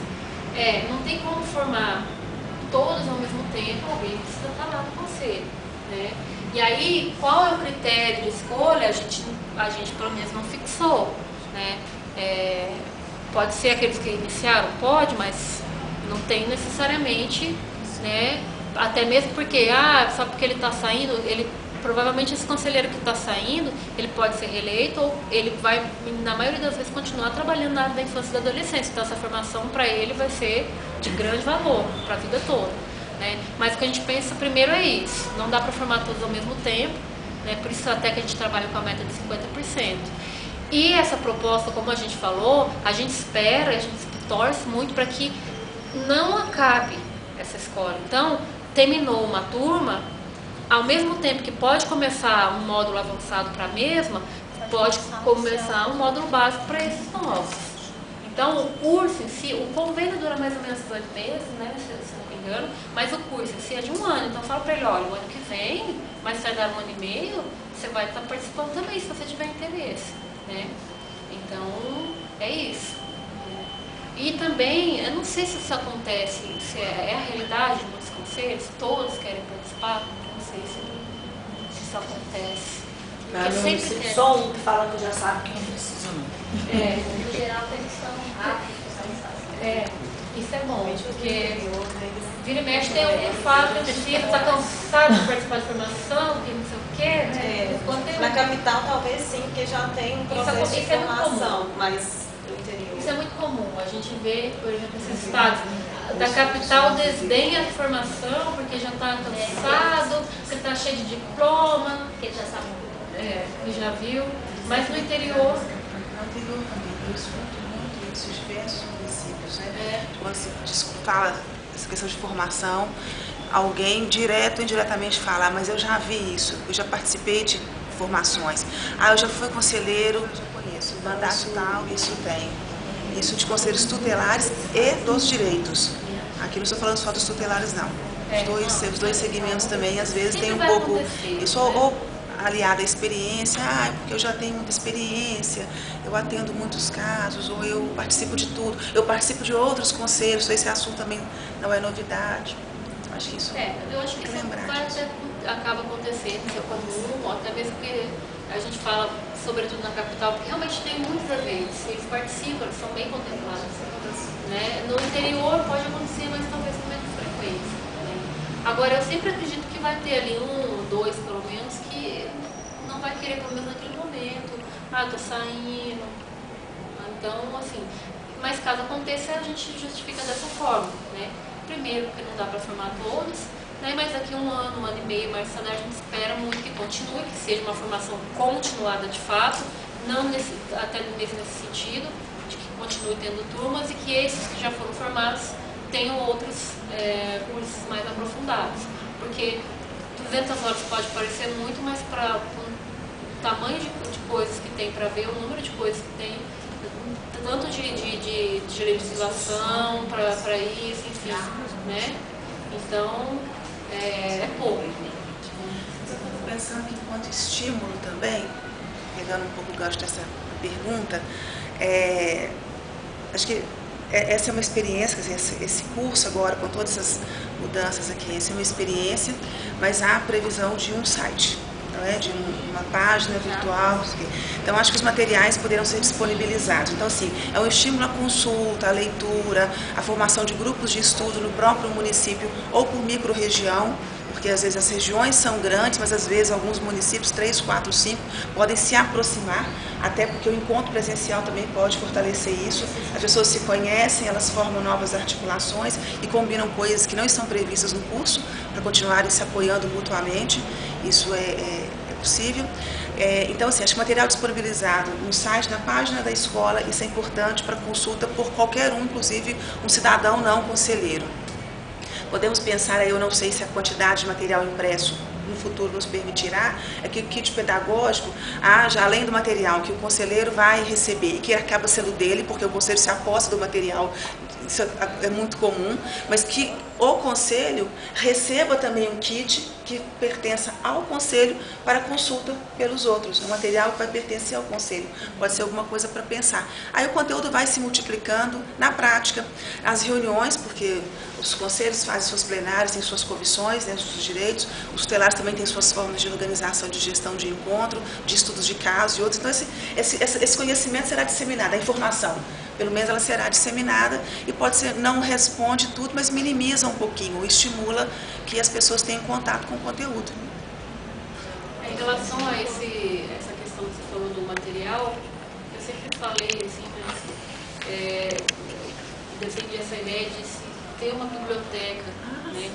não tem como formar todos ao mesmo tempo, alguém precisa estar lá no conselho, né? E aí, qual é o critério de escolha? A gente pelo menos não fixou, né? Pode ser aqueles que iniciaram? Pode, mas não tem necessariamente, né? Até mesmo porque, só porque ele está saindo, provavelmente esse conselheiro que está saindo, ele pode ser reeleito ou ele vai, na maioria das vezes, continuar trabalhando na área da infância e da adolescência. Então essa formação para ele vai ser de grande valor para a vida toda. Né? Mas o que a gente pensa primeiro é isso, não dá para formar todos ao mesmo tempo, né? Por isso até que a gente trabalha com a meta de 50%. E essa proposta, como a gente falou, a gente espera, a gente torce muito para que não acabe essa escola. Então, terminou uma turma, ao mesmo tempo que pode começar um módulo avançado para a mesma, pode começar um módulo básico para esses novos. Então, o curso em si, o convênio dura mais ou menos 8 meses, né, se não me engano, mas o curso em si é de 1 ano. Então, fala para ele, olha, o ano que vem, mais tardar 1 ano e meio, você vai estar participando também, se você tiver interesse. Né? Então, é isso. E também, eu não sei se isso acontece, se é a realidade de muitos conselhos, todos querem participar, não sei se isso acontece. Não, no município, só um que fala que já sabe que não precisa não. No geral, eles são rápidos. Isso é bom, porque vira e mexe tem alguém que fala que está cansado de participar de formação, que não sei o quê, né? Na capital talvez sim, porque já tem um processo de formação, mas no interior... Isso é muito comum, a gente vê, por exemplo, esses estados da capital desdenha a formação porque já está cansado, porque está cheio de diploma, porque já sabe que já viu, mas no interior... No interior também, isso muito esses diversos municípios, né? Quando se fala essa questão de formação, alguém direto ou indiretamente fala, mas eu já vi isso, eu já participei de formações, eu já fui conselheiro, eu já conheço, mandato tal, isso tem. Isso de conselhos tutelares e dos direitos. Aqui não estou falando só dos tutelares, não. Os dois segmentos também, às vezes, tem um pouco... Isso, ou aliada à experiência, porque eu já tenho muita experiência, eu atendo muitos casos, ou eu participo de tudo, eu participo de outros conselhos, esse assunto também não é novidade. Acho que isso eu acho que isso acaba acontecendo, isso é comum, ou até mesmo porque a gente fala, sobretudo na capital, porque realmente tem muitos eventos, eles participam, eles são bem contemplados. Né? No interior pode acontecer, mas talvez com menos frequência. Né? Agora, eu sempre acredito que vai ter ali um, dois, pelo menos, que não vai querer, pelo menos naquele momento, tô saindo. Então, assim, mas caso aconteça, a gente justifica dessa forma. Né? Primeiro, porque não dá para formar todos, né? Mas daqui um ano e meio, mais tarde, a gente espera muito que continue, que seja uma formação continuada de fato, não até mesmo nesse sentido, de que continue tendo turmas e que esses que já foram formados tenham outros cursos mais aprofundados. Porque 200 horas pode parecer muito, mas para o tamanho de coisas que tem para ver, o número de coisas que tem, tanto de legislação para isso, enfim, né? Então, é pouco. Estou pensando que enquanto estímulo também, pegando um pouco o gancho dessa pergunta, acho que essa é uma experiência, quer dizer, esse curso agora, com todas essas mudanças aqui, essa é uma experiência, mas há a previsão de um site, não é? De uma página virtual. Então, acho que os materiais poderão ser disponibilizados. Então, assim, é um estímulo à consulta, à leitura, à formação de grupos de estudo no próprio município ou por micro-região, porque às vezes as regiões são grandes, mas às vezes alguns municípios, 3, 4, 5, podem se aproximar, até porque o encontro presencial também pode fortalecer isso. As pessoas se conhecem, elas formam novas articulações e combinam coisas que não estão previstas no curso, para continuarem se apoiando mutuamente. Isso é possível. Então, assim, acho que material disponibilizado no site, na página da escola, isso é importante para consulta por qualquer um, inclusive um cidadão não conselheiro. Podemos pensar, aí eu não sei se a quantidade de material impresso no futuro nos permitirá, é que o kit pedagógico haja, além do material que o conselheiro vai receber, e que acaba sendo dele, porque o conselho se aposta do material, isso é muito comum, mas que o conselho receba também um kit que pertença ao conselho para consulta pelos outros, um material que vai pertencer ao conselho, pode ser alguma coisa para pensar. Aí o conteúdo vai se multiplicando na prática, as reuniões, porque os conselhos fazem suas plenárias, têm suas comissões dentro dos direitos, os tutelares também têm suas formas de organização, de gestão de encontro, de estudos de casos e outros. Então esse conhecimento será disseminado, a informação, pelo menos ela será disseminada e pode ser, não responde tudo, mas minimiza um pouquinho, estimula que as pessoas tenham contato com o conteúdo. Em relação a essa questão que você falou do material, eu sempre falei assim, defendi essa ideia de se ter uma biblioteca, né,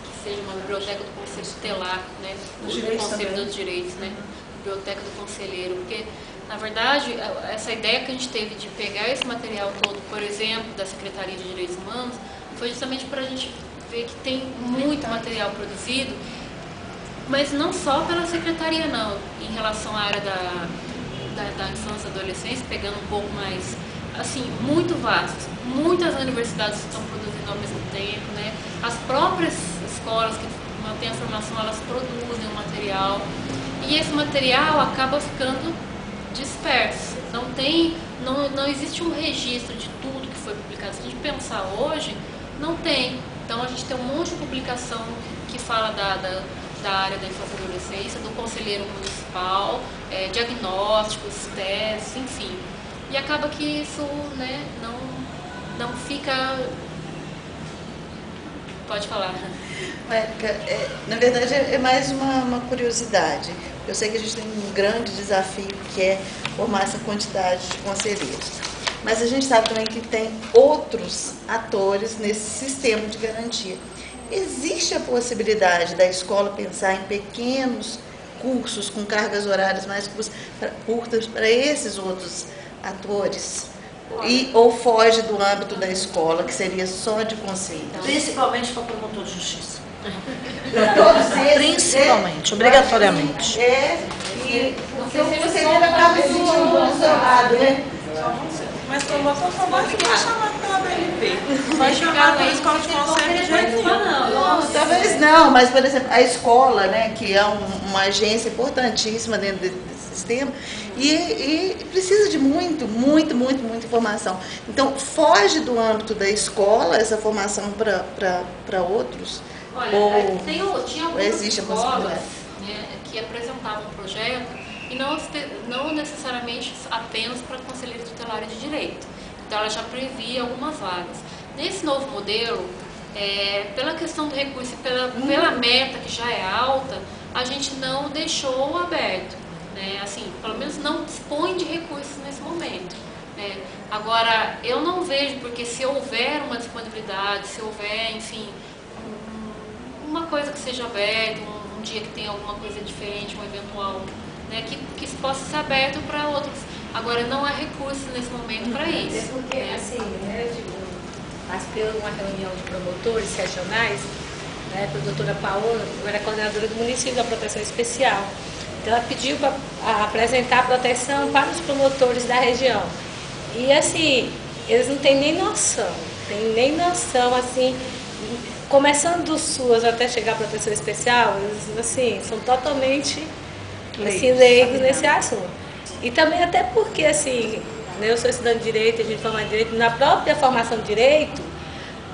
que seja uma biblioteca do conselho tutelar, né, do conselho dos direitos, né, biblioteca do conselheiro, porque na verdade essa ideia que a gente teve de pegar esse material todo, por exemplo, da Secretaria de Direitos Humanos, foi justamente para a gente ver que tem muito material produzido, mas não só pela Secretaria não, em relação à área da infância e adolescência, pegando um pouco mais, assim, muito vasto. Muitas universidades estão produzindo ao mesmo tempo, né? As próprias escolas que mantêm a formação, elas produzem o material, e esse material acaba ficando disperso. Não existe um registro de tudo que foi publicado. Se a gente pensar hoje, não tem. Então, a gente tem um monte de publicação que fala da área da infância e adolescência, do conselheiro municipal, diagnósticos, testes, enfim. E acaba que isso, né, não fica... Pode falar. Na verdade, é mais uma curiosidade. Eu sei que a gente tem um grande desafio, que é formar essa quantidade de conselheiros. Mas a gente sabe também que tem outros atores nesse sistema de garantia. Existe a possibilidade da escola pensar em pequenos cursos com cargas horárias mais curtas para esses outros atores? Ou foge do âmbito da escola, que seria só de conselho? Principalmente para promotor de justiça. Todos eles, principalmente, obrigatoriamente. E o conselheiro acaba se sentindo isolado, né? Mas promotor só vai ficar chamado pela BNP. Vai chamar pela escola de conselho de jeito nenhum. Não, talvez não, mas, por exemplo, a escola, né, que é uma agência importantíssima dentro desse sistema, e precisa de muita informação. Então, foge do âmbito da escola essa formação para outros? Olha, ou tinha algumas existe escolas, né, que apresentavam um projeto e não necessariamente apenas para conselheiros tutelares de direito. Então, ela já previa algumas vagas. Nesse novo modelo, pela questão do recurso e pela meta que já é alta, a gente não deixou aberto, né? Assim, pelo menos não dispõe de recursos nesse momento, né? Agora, eu não vejo, porque se houver uma disponibilidade, se houver, enfim, uma coisa que seja aberta, um dia que tenha alguma coisa diferente, um eventual, né, que possa ser aberto para outros. Agora, não há recurso nesse momento para isso. É porque, assim, né, participei de uma reunião de promotores regionais, né, a doutora Paola, eu era coordenadora do município da proteção especial. Então, ela pediu para apresentar a proteção para os promotores da região. E, assim, eles não têm nem noção, assim, começando do SUAS até chegar à proteção especial, eles, assim, são totalmente leigos nesse assunto. E também até porque, assim, né, eu sou estudante de Direito, a gente forma em Direito, na própria formação de Direito,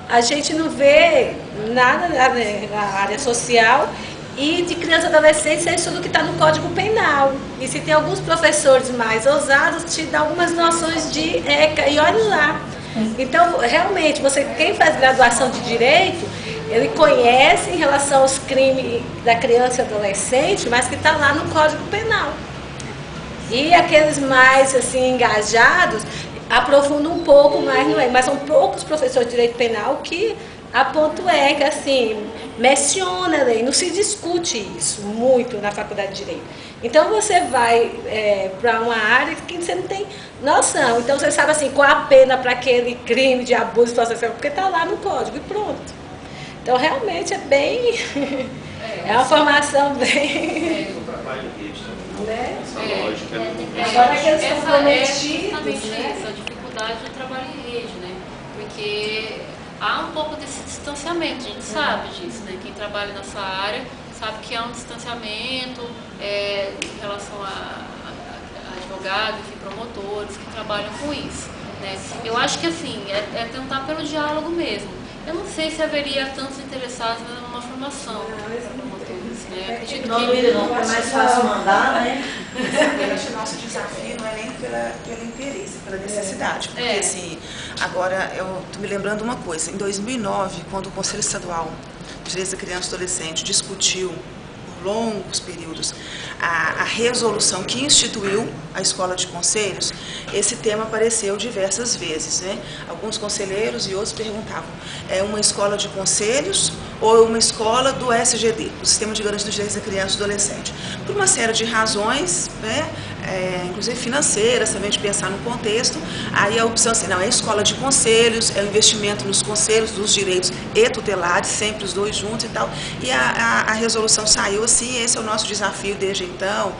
a gente não vê nada na área social e de criança e adolescente, é isso tudo que está no Código Penal. E se tem alguns professores mais ousados, te dão algumas noções de ECA, e olha lá. Então, realmente, quem faz graduação de Direito, ele conhece em relação aos crimes da criança e adolescente, mas que está lá no Código Penal. E aqueles mais, assim, engajados, aprofundam um pouco mais no ECA, mas são poucos professores de Direito Penal que apontam o ECA, assim, menciona a lei, não se discute isso muito na Faculdade de Direito. Então, você vai para uma área que você não tem noção. Então, você sabe, assim, qual a pena para aquele crime de abuso processual, porque está lá no código e pronto. Então, realmente é bem... é uma formação bem... Né? Agora que eles são prometidos, né? Essa dificuldade do trabalho em rede, né? Porque há um pouco desse distanciamento, a gente sabe disso, né? Quem trabalha nessa área sabe que há um distanciamento em relação a advogados e promotores que trabalham com isso, né? Eu acho que, assim, é tentar pelo diálogo mesmo. Eu não sei se haveria tantos interessados numa formação para promotores, né? Acredito que não, é mais fácil mandar, né? Acho que o nosso desafio não é nem pelo interesse, pela necessidade. Porque, assim, agora eu estou me lembrando uma coisa. Em 2009, quando o Conselho Estadual de Direitos da Criança e do Adolescente discutiu por longos períodos a resolução que instituiu a Escola de Conselhos, esse tema apareceu diversas vezes, né? Alguns conselheiros e outros perguntavam, é uma escola de conselhos ou uma escola do SGD, do Sistema de Garantia dos Direitos da Criança e do Adolescente? Por uma série de razões, né? Inclusive financeiras, também de pensar no contexto, aí a opção assim, não, é escola de conselhos, é o investimento nos conselhos dos direitos e tutelares, sempre os dois juntos e tal, e a resolução saiu assim, esse é o nosso desafio desde então,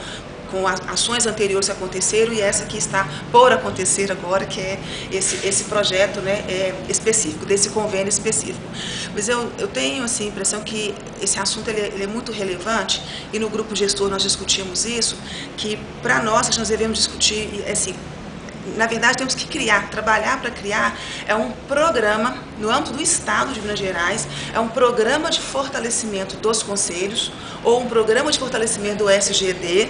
com ações anteriores que aconteceram e essa que está por acontecer agora, que é esse projeto, né, específico, desse convênio específico. Mas eu tenho assim, a impressão que esse assunto ele é muito relevante e no grupo gestor nós discutimos isso, que para nós devemos discutir, assim, na verdade temos que trabalhar para criar, um programa no âmbito do Estado de Minas Gerais, um programa de fortalecimento dos conselhos ou um programa de fortalecimento do SGD,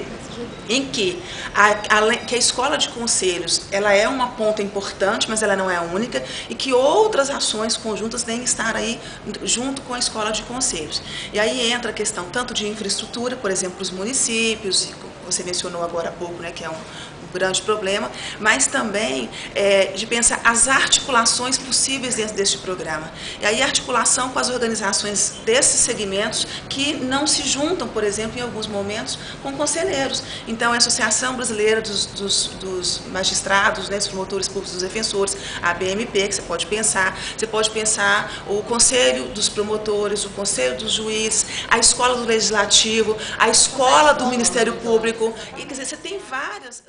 em que a escola de conselhos ela é uma ponta importante, mas ela não é a única, e que outras ações conjuntas têm que estar aí junto com a escola de conselhos. E aí entra a questão tanto de infraestrutura, por exemplo, os municípios, você mencionou agora há pouco, né, que é um grande problema, mas também de pensar as articulações possíveis dentro deste programa. E aí a articulação com as organizações desses segmentos que não se juntam, por exemplo, em alguns momentos, com conselheiros. Então, a Associação Brasileira dos Magistrados, né, dos Promotores Públicos dos Defensores, a ABMP, que você pode pensar o Conselho dos Promotores, o Conselho dos Juízes, a Escola do Legislativo, a Escola do Ministério Público, e quer dizer, você tem várias...